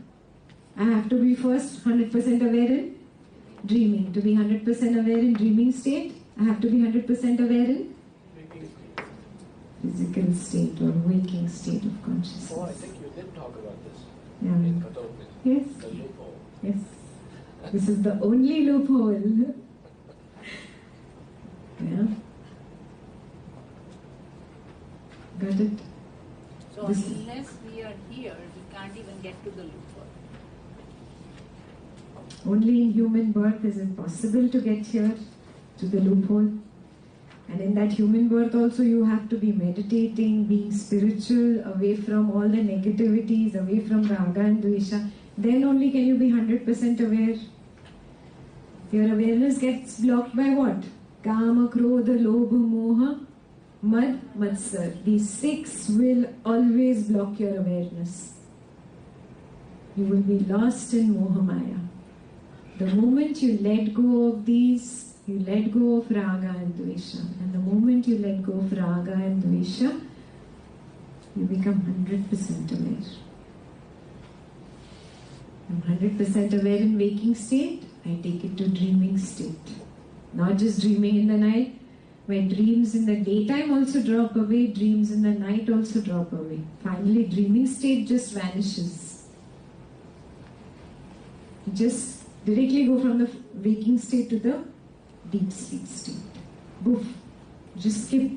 I have to be first 100% aware in dreaming. To be 100% aware in dreaming state, I have to be 100% aware in physical state or waking state of consciousness. Oh, I think you did talk about this Yeah. in Katopit. Yes. The loophole. Yes. This is the only loophole. Yeah. Got it? So This- unless we are here, we can't even get to the loophole. Only in human birth is it possible to get here to the loophole. And in that human birth also you have to be meditating, being spiritual, away from all the negativities, away from raga and dvesha. Then only can you be 100% aware. Your awareness gets blocked by what? Kama, Krodha, Lobha, Moha, Mad, Matsar. These 6 will always block your awareness. You will be lost in Moha Maya. The moment you let go of these, you let go of raga and dvesha. And the moment you let go of raga and dvesha, you become 100% aware. I'm 100% aware in waking state, I take it to dreaming state. Not just dreaming in the night, when dreams in the daytime also drop away, dreams in the night also drop away. Finally, dreaming state just vanishes. You just directly go from the waking state to the deep sleep state. Boof. Just skip.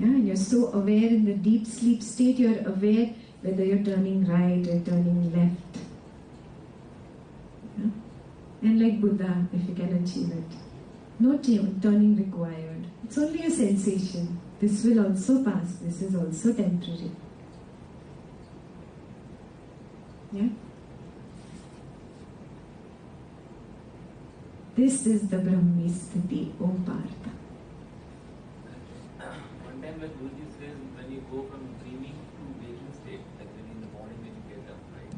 Yeah, and you're so aware in the deep sleep state, you're aware whether you're turning right or turning left. Yeah? And like Buddha, if you can achieve it. No turning required. It's only a sensation. This will also pass. This is also temporary. Yeah? This is the Brahmi Sthiti, O Partha. One time like Guruji says, when you go from dreaming to waking state, like when in the morning when you get up, right?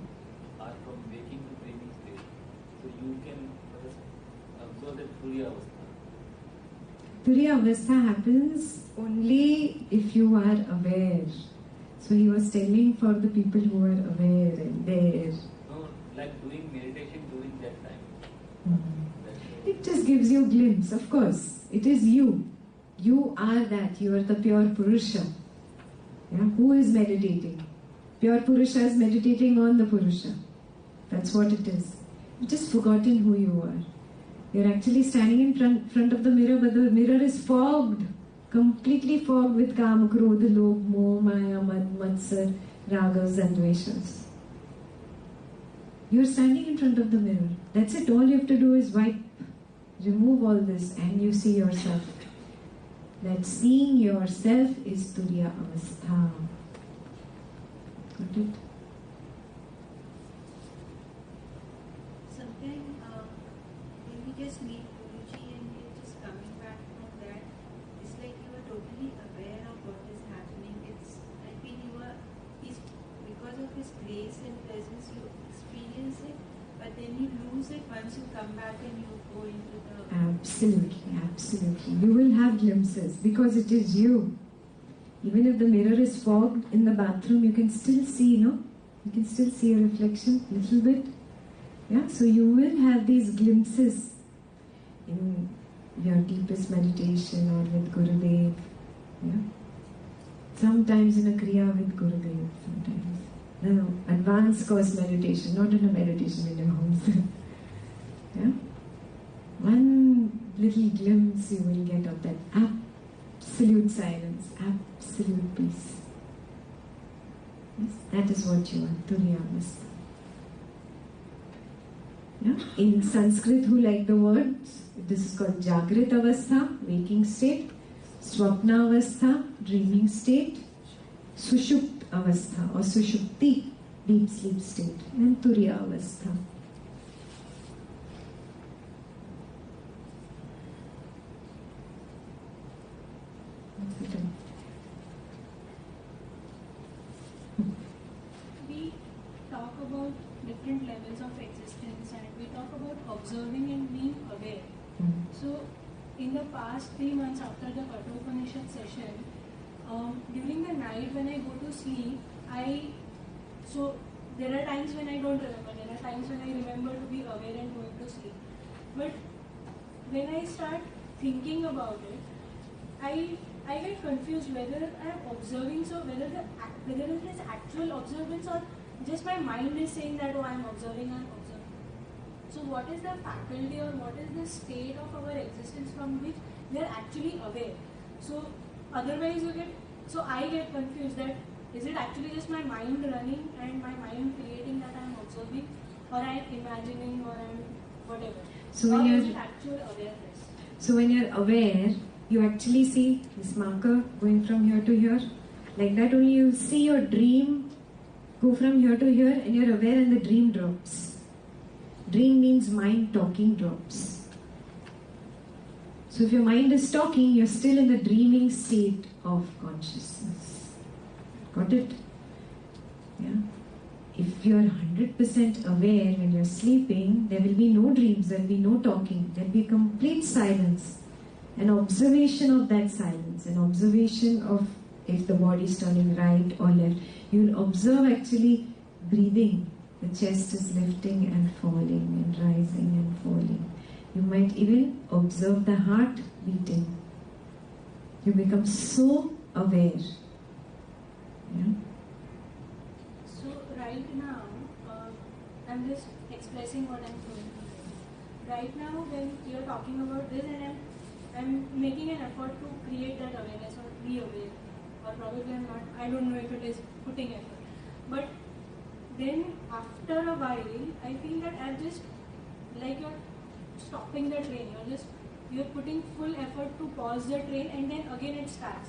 Or from waking to dreaming state. So you can observe that Turiya Avastha. Turiya Avastha happens only if you are aware. So he was telling for the people who are aware and there. No, like doing meditation during that time. It just gives you a glimpse, of course. It is you. You are that. You are the pure Purusha. Yeah? Who is meditating? Pure Purusha is meditating on the Purusha. That's what it is. You've just forgotten who you are. You're actually standing in front of the mirror, but the mirror is fogged. Completely fogged with Kama, Krodha, Lobha, Moha, Maya, Mad, Matsar, Ragas and Dveshas. You're standing in front of the mirror. That's it. All you have to do is wipe, remove all this, and you see yourself. That seeing yourself is Turiya Avastha. Got it? Sometimes when we just meet Guruji and we're just coming back from that, it's like you are totally aware of what is happening. I feel because of His grace and presence, you experience it, but then you lose it once you come back and you go into the... Absolutely. Absolutely. You will have glimpses because it is you. Even if the mirror is fogged in the bathroom, you can still see, You can still see a reflection, little bit. Yeah, so you will have these glimpses in your deepest meditation or with Gurudev. Yeah. Sometimes in a Kriya with Gurudev, sometimes. No, advanced course meditation, not in a meditation in your house. Yeah. One little glimpse you will get of that absolute silence, absolute peace. Yes, that is what you are, Turiya avastha. Yeah? In Sanskrit, who like the words, this is called Jagrit avastha, waking state, Swapna avastha, dreaming state, Sushupt avastha or Sushupti, deep sleep state, and Turiya avastha. We talk about different levels of existence and we talk about observing and being aware. So, in the past 3 months after the Kathopanishad session, during the night when I go to sleep, so there are times when I don't remember, there are times when I remember to be aware and going to sleep. But when I start thinking about it, I get confused whether I am observing, so whether it is actual observance or just my mind is saying that, oh, I am observing. So what is the faculty or what is the state of our existence from which we are actually aware? So otherwise I get confused that is it actually just my mind running and my mind creating that I am observing, or I am imagining, or I am whatever. So or when is you're it actual awareness? So when you're aware, you actually see this marker going from here to here. Like that only you see your dream go from here to here and you're aware and the dream drops. Dream means mind talking drops. So if your mind is talking, you're still in the dreaming state of consciousness. Got it? Yeah. If you're 100% aware when you're sleeping, there will be no dreams, there will be no talking, there will be complete silence. An observation of that silence, an observation of if the body is turning right or left. You'll observe actually breathing. The chest is lifting and falling and rising and falling. You might even observe the heart beating. You become so aware. Yeah? So right now, I'm just expressing what I'm going through. Right now, when you're talking about this, and I'm making an effort to create that awareness or be aware, or probably I'm not. I don't know if it is putting effort, but then after a while, I feel that I'm just like you're stopping the train. You're putting full effort to pause the train, and then again it starts.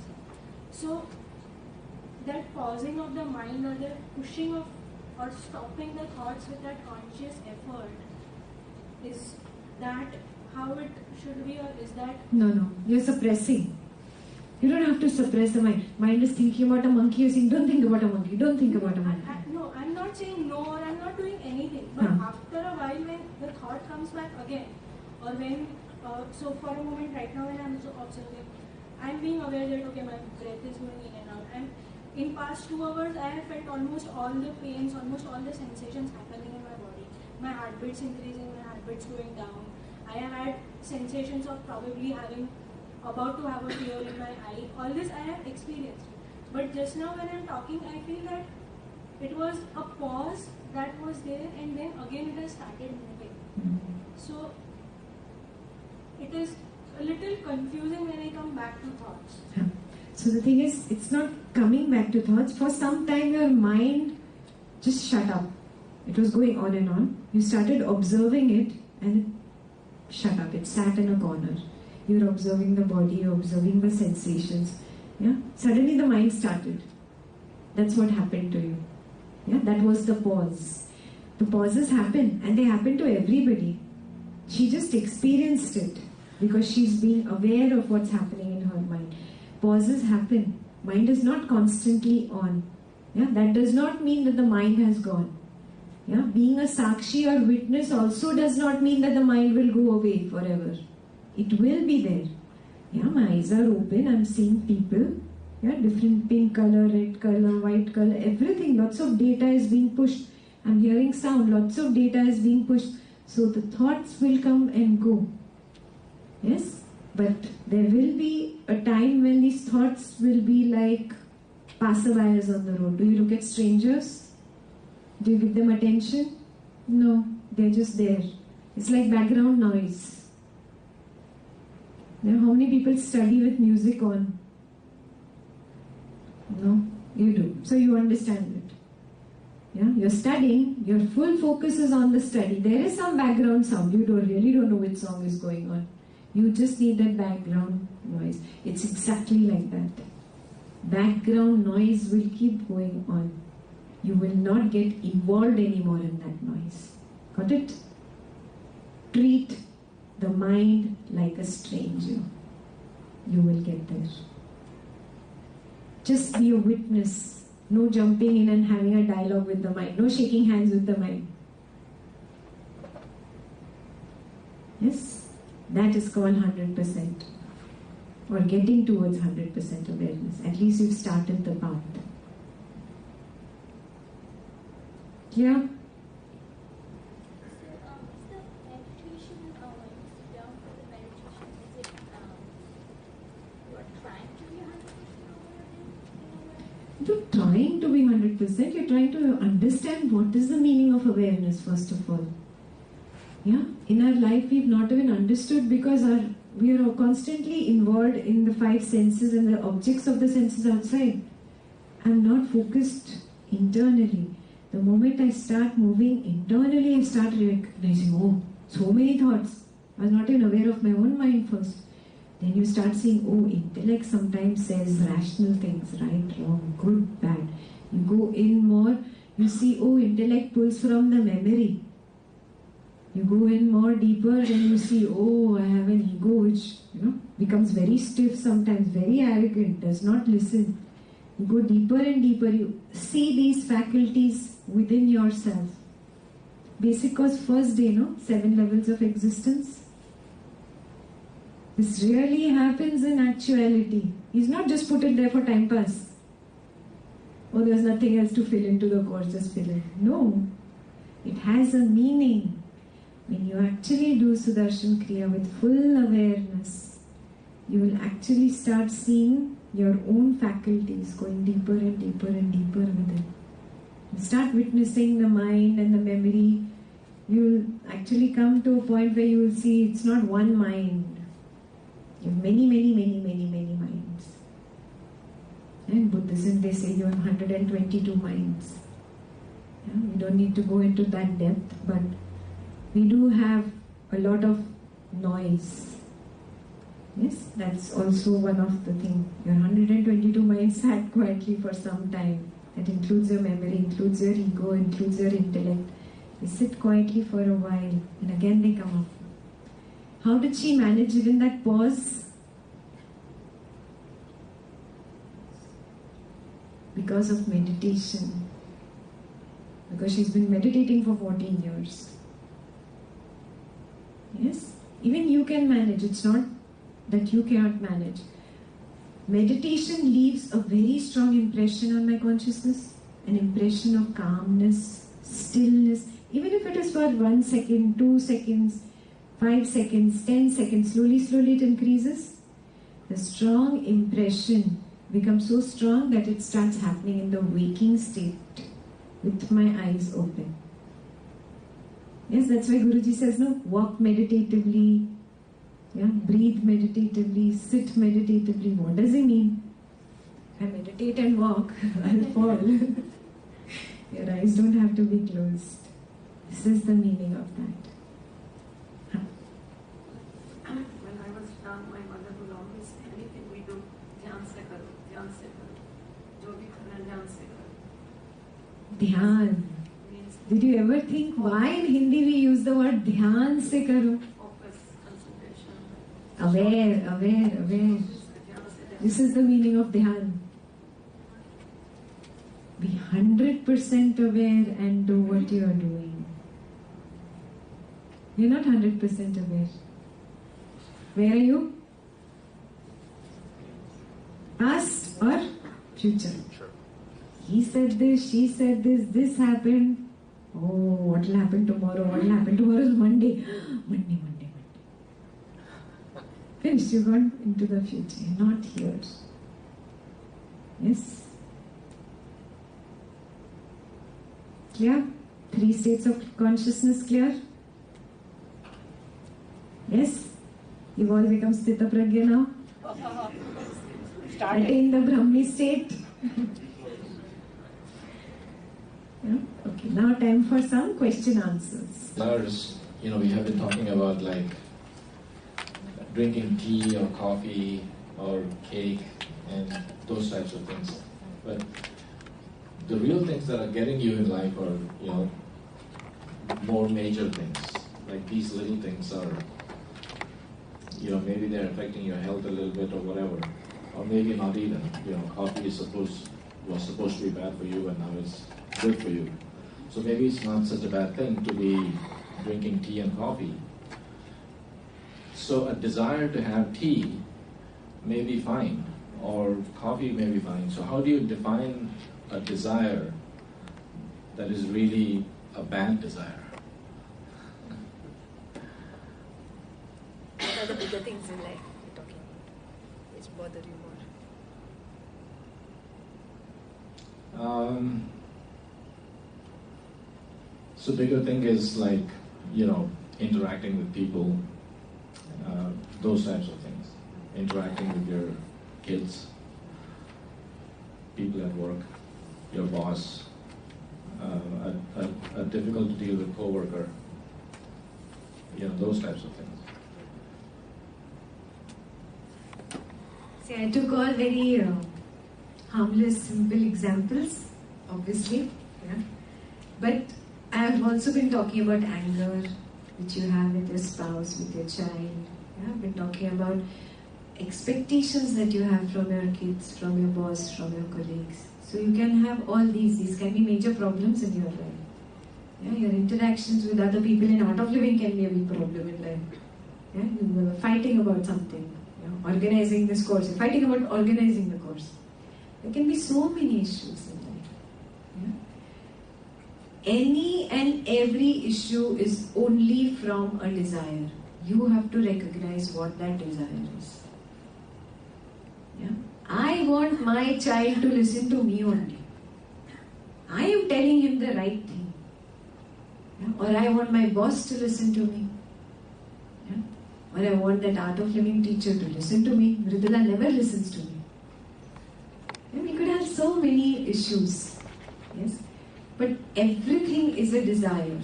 So that pausing of the mind or the pushing of or stopping the thoughts with that conscious effort, is that how it should be, or is that? No. You're suppressing. You don't have to suppress the mind. Mind is thinking about a monkey. You're saying, don't think about a monkey. Don't think about a monkey. No, I'm not saying no, or I'm not doing anything. But after a while, when the thought comes back again, or when, so for a moment right now when I'm observing, I'm being aware that, okay, my breath is going in and out. And in past 2 hours, I have felt almost all the pains, almost all the sensations happening in my body. My heartbeat's increasing, my heartbeat's going down. I have had sensations of probably about to have a tear in my eye. All this I have experienced. But just now when I'm talking, I feel that it was a pause that was there, and then again it has started moving. So it is a little confusing when I come back to thoughts. So the thing is, it's not coming back to thoughts. For some time your mind just shut up. It was going on and on. You started observing it and it shut up. It sat in a corner. You're observing the body, you're observing the sensations. Yeah? Suddenly the mind started. That's what happened to you. Yeah? That was the pause. The pauses happen, and they happen to everybody. She just experienced it because she's being aware of what's happening in her mind. Pauses happen. Mind is not constantly on. Yeah? That does not mean that the mind has gone. Yeah? Being a sakshi or witness also does not mean that the mind will go away forever. It will be there. Yeah, my eyes are open, I'm seeing people. Yeah, different pink color, red color, white color, everything. Lots of data is being pushed. I'm hearing sound, lots of data is being pushed. So the thoughts will come and go. Yes? But there will be a time when these thoughts will be like passerbys on the road. Do you look at strangers? Do you give them attention? No, they're just there. It's like background noise. Now, how many people study with music on? No, you do. So you understand it. Yeah, you're studying, your full focus is on the study. There is some background sound. You really don't know which song is going on. You just need that background noise. It's exactly like that. Background noise will keep going on. You will not get involved anymore in that noise. Got it? Treat the mind like a stranger. You will get there. Just be a witness. No jumping in and having a dialogue with the mind. No shaking hands with the mind. Yes? That is called 100%. Or getting towards 100% awareness. At least you've started the path. Yeah? You're trying to be 100%, you're trying to understand what is the meaning of awareness, first of all. Yeah? In our life, we've not even understood because we are constantly involved in the five senses and the objects of the senses outside. I'm not focused internally. The moment I start moving internally, I start recognizing, oh, so many thoughts. I was not even aware of my own mind first. Then you start seeing, oh, intellect sometimes says rational things, right, wrong, good, bad. You go in more, you see, oh, intellect pulls from the memory. You go in more deeper, then you see, oh, I have an ego which, becomes very stiff sometimes, very arrogant, does not listen. You go deeper and deeper, you see these faculties within yourself. Basic cause first day, 7 levels of existence. This really happens in actuality. He's not just put it there for time pass. Oh, there's nothing else to fill into the course, just fill it. No. It has a meaning. When you actually do Sudarshan Kriya with full awareness, you will actually start seeing your own faculties going deeper and deeper and deeper within. You start witnessing the mind and the memory. You will actually come to a point where you will see it's not one mind. You have many, many, many, many, many minds. In Buddhism, they say you have 122 minds. Yeah, we don't need to go into that depth, but we do have a lot of noise. Yes, that's also one of the things. Your 122 minds sat quietly for some time. That includes your memory, includes your ego, includes your intellect. They sit quietly for a while, and again they come up. How did she manage even that pause? Because of meditation. Because she's been meditating for 14 years. Yes? Even you can manage. It's not that you cannot manage. Meditation leaves a very strong impression on my consciousness. An impression of calmness, stillness. Even if it is for 1 second, 2 seconds, 5 seconds, 10 seconds, slowly it increases. The strong impression becomes so strong that it starts happening in the waking state with my eyes open. Yes, that's why Guruji says, walk meditatively, breathe meditatively, sit meditatively. What does he mean? If I meditate and walk, I'll fall. Your eyes don't have to be closed. This is the meaning of that. When I was young, my mother would always say, anything we do, dhyan se karo, dhyan se karo. Jo bhi karna, dhyan se karo. Dhyan. Did you ever think why in Hindi we use the word dhyan se karo? Focus, concentration. Aware. This is the meaning of dhyan. Be 100% aware and do what you are doing. You're not 100% aware. Where are you? Past or future? He said this, she said this happened. Oh, what will happen tomorrow? What will happen tomorrow is Monday. Monday. Finished, you got into the future, not here. Yes? Clear? 3 states of consciousness clear? Yes? You've all become Sthita Pragya now? Attain the Brahmi state? Yeah? Okay, now time for some question answers. Others, we have been talking about like drinking tea or coffee or cake and those types of things. But the real things that are getting you in life are, more major things. Like these little things are, maybe they're affecting your health a little bit or whatever. Or maybe not even. Coffee was supposed to be bad for you and now it's good for you. So maybe it's not such a bad thing to be drinking tea and coffee. So a desire to have tea may be fine, or coffee may be fine. So how do you define a desire that is really a bad desire? What are the bigger things in life you're talking about, which bother you more? So bigger thing is like, interacting with people, those types of things. Interacting with your kids, people at work, your boss, a difficult to deal with coworker, those types of things. See, I took all very harmless, simple examples, obviously, yeah. But I have also been talking about anger, which you have with your spouse, with your child. Yeah? I've been talking about expectations that you have from your kids, from your boss, from your colleagues. So you can have all these. These can be major problems in your life. Yeah? Your interactions with other people in art of living can be a big problem in life. Yeah? You were fighting about something, organizing this course, you're fighting about organizing the course. There can be so many issues in life. Yeah? Any and every issue is only from a desire. You have to recognize what that desire is. Yeah? I want my child to listen to me only. I am telling him the right thing. Yeah? Or I want my boss to listen to me. Yeah? Or I want that art of living teacher to listen to me. Mridula never listens to me. Yeah? We could have so many issues. Yes? But everything is a desire.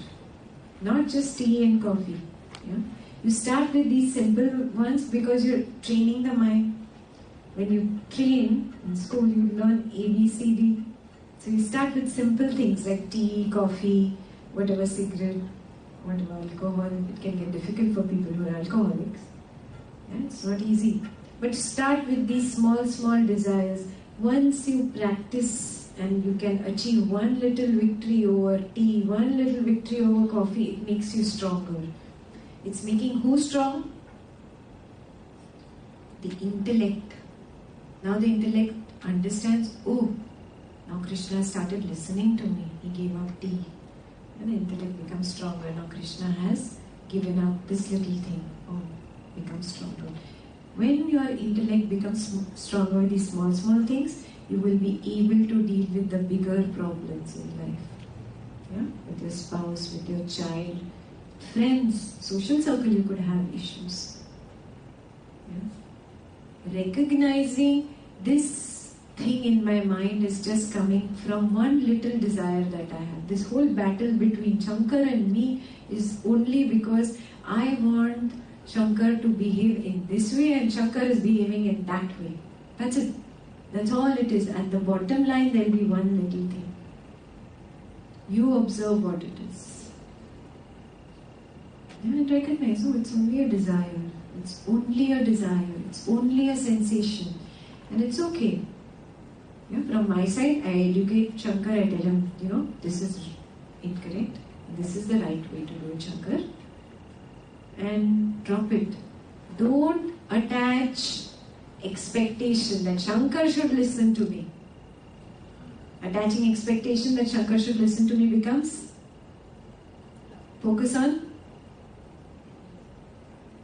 Not just tea and coffee. Yeah? You start with these simple ones because you're training the mind. When you train in school, you learn A, B, C, D. So you start with simple things like tea, coffee, whatever cigarette, whatever alcohol. It can get difficult for people who are alcoholics. Yeah? It's not easy. But start with these small desires. Once you practice and you can achieve one little victory over tea, one little victory over coffee, it makes you stronger. It's making who strong? The intellect. Now the intellect understands, oh, now Krishna started listening to me. He gave up tea. And the intellect becomes stronger. Now Krishna has given up this little thing. Oh, becomes stronger. When your intellect becomes stronger, these small things, you will be able to deal with the bigger problems in life. Yeah? With your spouse, with your child, friends, social circle, you could have issues. Yeah? Recognizing this thing in my mind is just coming from one little desire that I have. This whole battle between Shankar and me is only because I want Shankar to behave in this way and Shankar is behaving in that way. That's it. That's all it is. At the bottom line, there will be one little thing. You observe what it is. And recognize, oh, it's only a desire. It's only a desire. It's only a sensation. And it's okay. Yeah, from my side, I educate Shankar. I tell him, this is incorrect. This is the right way to do it, Shankar. And drop it. Don't attach expectation that Shankar should listen to me. Attaching expectation that Shankar should listen to me becomes focus on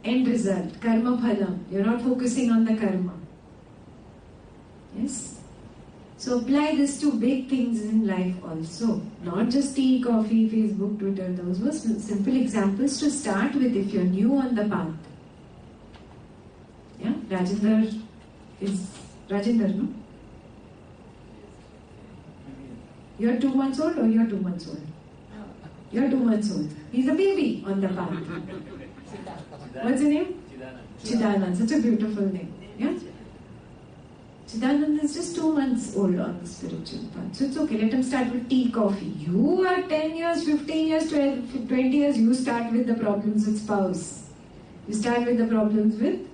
end result, karma phalam. You're not focusing on the karma. Yes? So apply this to big things in life also. Not just tea, coffee, Facebook, Twitter. Those were simple examples to start with if you're new on the path. Yeah? Rajendra is Rajendra, no? You're 2 months old or you're 2 months old? You're 2 months old. He's a baby on the path. What's your name? Chidanand. Such a beautiful name. Yeah? Chidanand is just 2 months old on the spiritual path. So it's okay. Let him start with tea, coffee. You are 10 years, 15 years, 12, 20 years. You start with the problems with spouse. You start with the problems with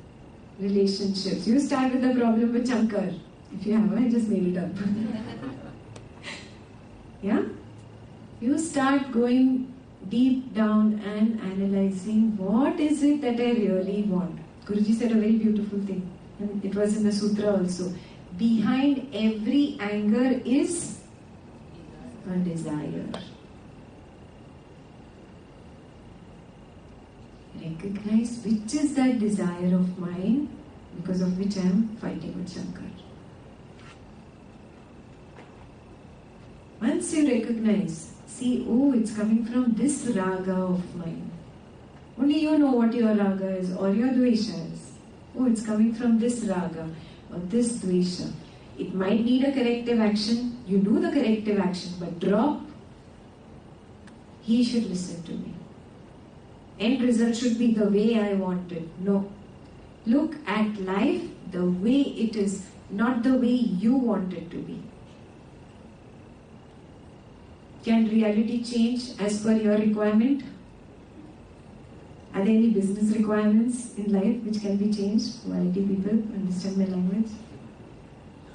relationships. You start with the problem with Shankar. If you have, I just made it up. Yeah? You start going deep down and analyzing what is it that I really want. Guruji said a very beautiful thing, and it was in the sutra also. Behind every anger is a desire. Recognize which is that desire of mine because of which I am fighting with Shankar. Once you recognize, see, oh, it's coming from this raga of mine. Only you know what your raga is or your dvesha is. Oh, it's coming from this raga or this dvesha. It might need a corrective action. You do the corrective action, but drop. He should listen to me. End result should be the way I want it. No. Look at life the way it is, not the way you want it to be. Can reality change as per your requirement? Are there any business requirements in life which can be changed? For IT people, understand my language?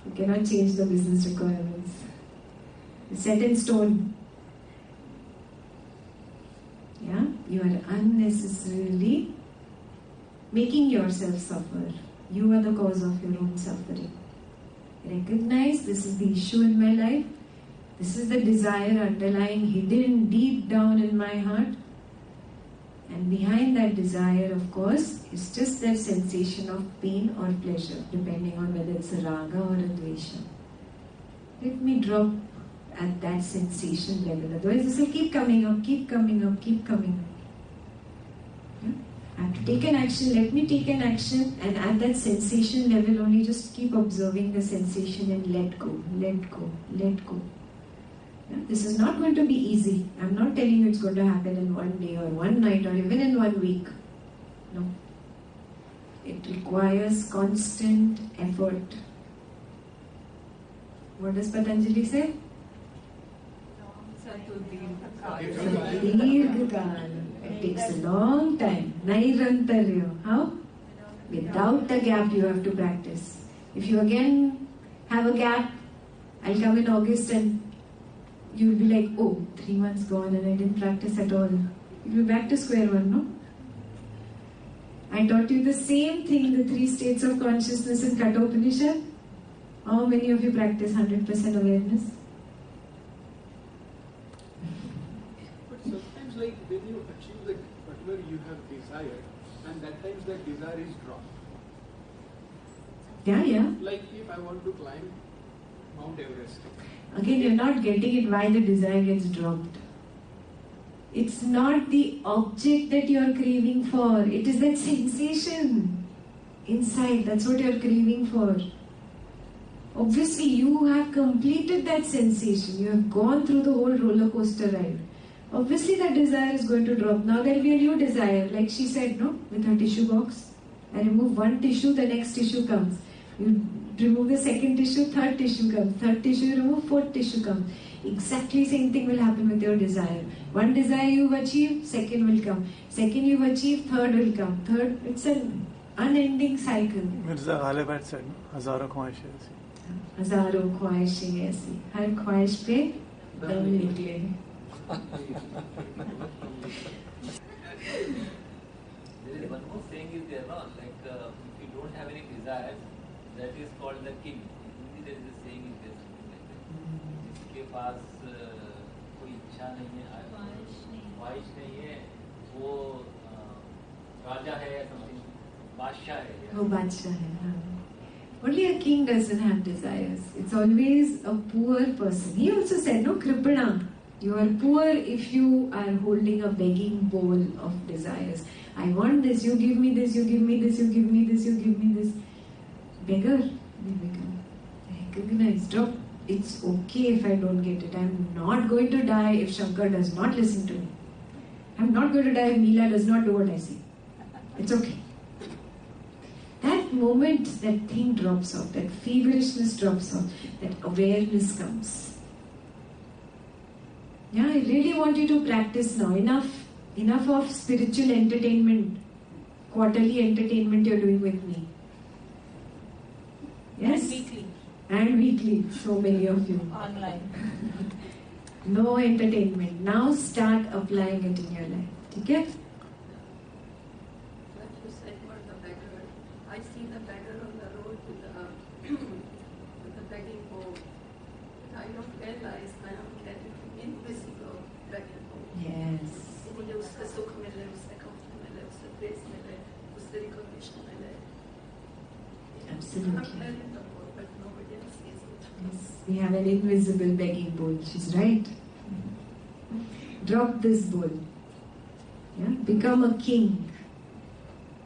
You cannot change the business requirements. It's set in stone. Yeah? You are unnecessarily making yourself suffer. You are the cause of your own suffering. Recognize this is the issue in my life. This is the desire underlying, hidden deep down in my heart. And behind that desire, of course, is just that sensation of pain or pleasure, depending on whether it's a raga or a dvesha. Let me drop at that sensation level. Otherwise, this will keep coming up, keep coming up, keep coming up. Yeah? I have to take an action. Let me take an action, and at that sensation level, only just keep observing the sensation and let go, let go, let go. Yeah? This is not going to be easy. I'm not telling you it's going to happen in one day or one night or even in 1 week. No. It requires constant effort. What does Patanjali say? It takes a long time. Nairantarya. How? Without the gap you have to practice. If you again have a gap, I'll come in August and you'll be like, oh, 3 months gone and I didn't practice at all. You'll be back to square one, no? I taught you the same thing, the 3 states of consciousness in Kathopanishad. How many of you practice 100% awareness? But sometimes, like when you achieve the whatever you have desired, and that times that desire is dropped. Yeah. Like if I want to climb Mount Everest. Again, you're not getting it why the desire gets dropped. It's not the object that you're craving for. It is that sensation inside. That's what you're craving for. Obviously, you have completed that sensation. You have gone through the whole roller coaster ride. Obviously, that desire is going to drop. Now there will be a new desire. Like she said, no? With her tissue box. I remove one tissue, the next tissue comes. You remove the second tissue, third tissue comes. Third tissue you remove, fourth tissue comes. Exactly same thing will happen with your desire. One desire you've achieved, second will come. Second you've achieved, third will come. Third, it's an unending cycle. Mirza Ghalib had said, हजारों ख्वाहिशें ऐसी. हजारों ख्वाहिशें ऐसी. हर ख्वाहिश पे दम निकले. There is one more no saying is there, no? Like if you don't have any desires, that is called the king. In Hindi there is a saying is there, something like that. जिसके पास कोई इच्छा नहीं है, ख्वाहिश नहीं है, वो राजा है या something, बादशाह है. Oh, बादशाह है. हाँ. Only a king doesn't have desires. It's always a poor person. He also said, no, kripana. You are poor if you are holding a begging bowl of desires. I want this, you give me this, you give me this, you give me this, you give me this. Beggar, we become. Recognize, drop. It's okay if I don't get it. I'm not going to die if Shankar does not listen to me. I'm not going to die if Meela does not do what I say. It's okay. That moment, that thing drops off, that feverishness drops off, that awareness comes. Yeah, I really want you to practice now. Enough of spiritual entertainment, quarterly entertainment you're doing with me. Yes? And weekly. And weekly, so many of you. Online. No entertainment. Now start applying it in your life. Okay? Like you said about the beggar, I see the beggar on the road with the begging bowl. But I don't realize I am carrying invisible begging bowl. Yes. मुझे उससे सुख मिले, उससे comfort मिले, उससे praise मिले, उससे recognition मिले. Absolutely. I'm carrying the bowl, but nobody else sees it. Yes, we have an invisible begging bowl. She's right. Drop this bowl. Yeah? Become a king.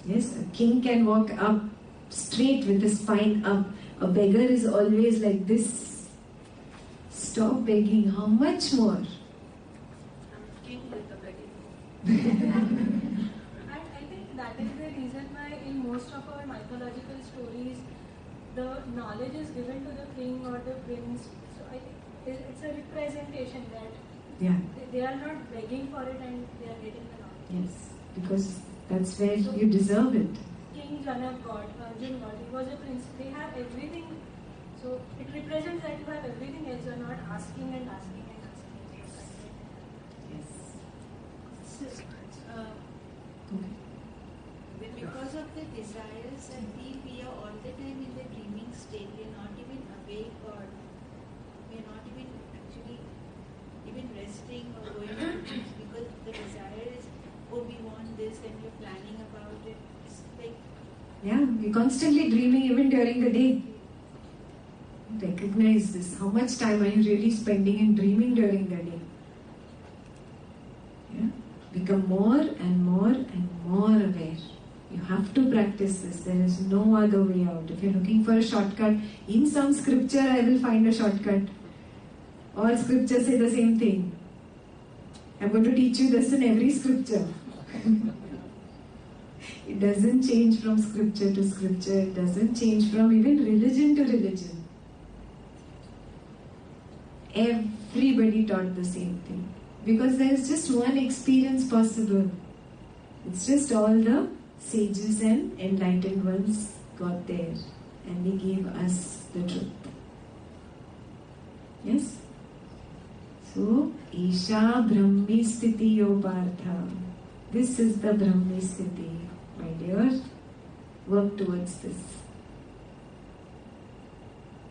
Yes, a king can walk up straight with the spine up. A beggar is always like this. Stop begging. How much more? I'm king with the begging bowl. And I think that is the reason why in most of our mythological stories, the knowledge is given to the king or the prince. So I think it's a representation that they are not begging for it and they are getting the knowledge. Yes, because that's where you deserve it. King Janak got, Arjun got, he was a prince. They have everything. So it represents that you have everything else. You are not asking and asking and asking. Yes. So, because of the desires, I feel we are all the time in the dreaming state. We are not even awake, or we are not even actually even resting or going to things, because the desire is, oh, we want this, and we're planning about it. It's like, Yeah, we're constantly dreaming even during the day. Recognize this. How much time are you really spending in dreaming during the day? Yeah? Become more and more and more aware. You have to practice this. There is no other way out. If you're looking for a shortcut, in some scripture I will find a shortcut. All scriptures say the same thing. I'm going to teach you this in every scripture. It doesn't change from scripture to scripture. It doesn't change from even religion to religion. Everybody taught the same thing. Because there is just one experience possible. It's just all the sages and enlightened ones got there. And they gave us the truth. Yes? So, Isha Brahmi Sthiti Yopartha. This is the Brahmi Sthiti, my dear. Work towards this.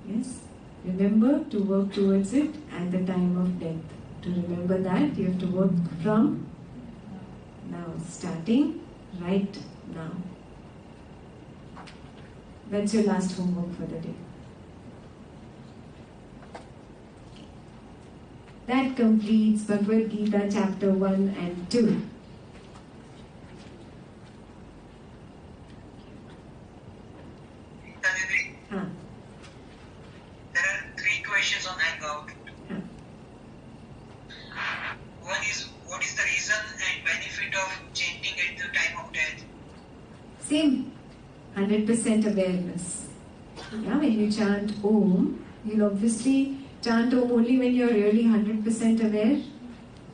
Yes? Remember to work towards it at the time of death. To remember that, you have to work from now, starting right now. That's your last homework for the day. That completes Bhagwad Gita chapter 1 and 2. Huh. There are 3 questions on Hangout. One is, what is the reason and benefit of chanting at the time of death? Same. 100% awareness. Yeah, when you chant Om, you'll obviously chant Om only when you're really 100% aware.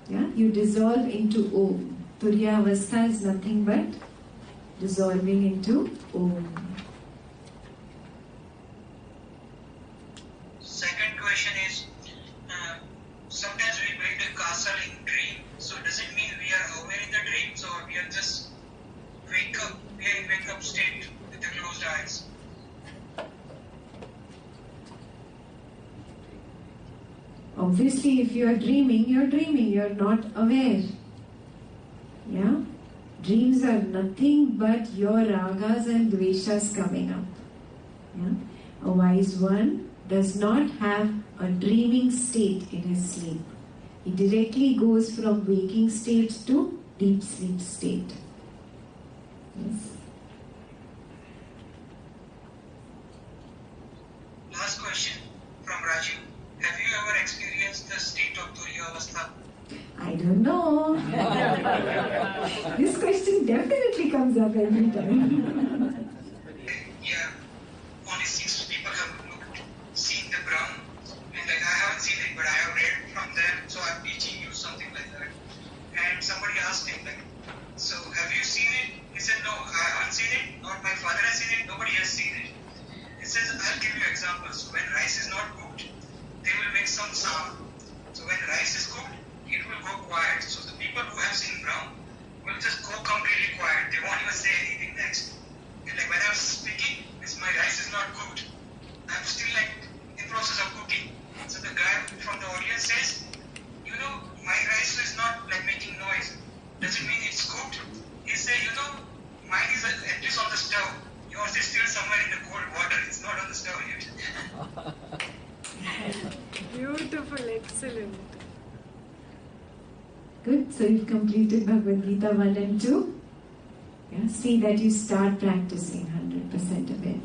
Yeah, you dissolve into Om. Turiya avastha is nothing but dissolving into Om. Second question is, sometimes we build a castle in dream. So does it mean we are aware in the dream? So we are just wake up, we state with the closed eyes. Obviously, if you are dreaming, you're not aware. Yeah? Dreams are nothing but your ragas and dveshas coming up. Yeah? A wise one does not have a dreaming state in his sleep. He directly goes from waking state to deep sleep state. Yes. Last question from Raju. Have you ever experienced the state of Turiya Avastha? I don't know. This question definitely comes up every time. Yeah, only 6 people have seen the Brahm, and like I haven't seen it, but I have read from them, so I'm teaching you something like that. And somebody asked him, like, so have you seen it? He said, no, I haven't seen it, not my father has seen it, nobody has seen it. He says, I'll give you examples. When rice is not cooked, they will make some sound. So when rice is cooked, it will go quiet. So the people who have seen Brahm will just go completely quiet. They won't even say anything next. And like when I was speaking, my rice is not cooked. I'm still like in process of cooking. So the guy from the audience says, you know, my rice is not like making noise. Does it mean it's cooked? He said, you know, mine is at least on the stove. Yours is still somewhere in the cold water. It's not on the stove yet. Beautiful, excellent. Good, so you've completed Bhagwad Gita 1 and 2. Yeah, see that you start practicing 100% of it.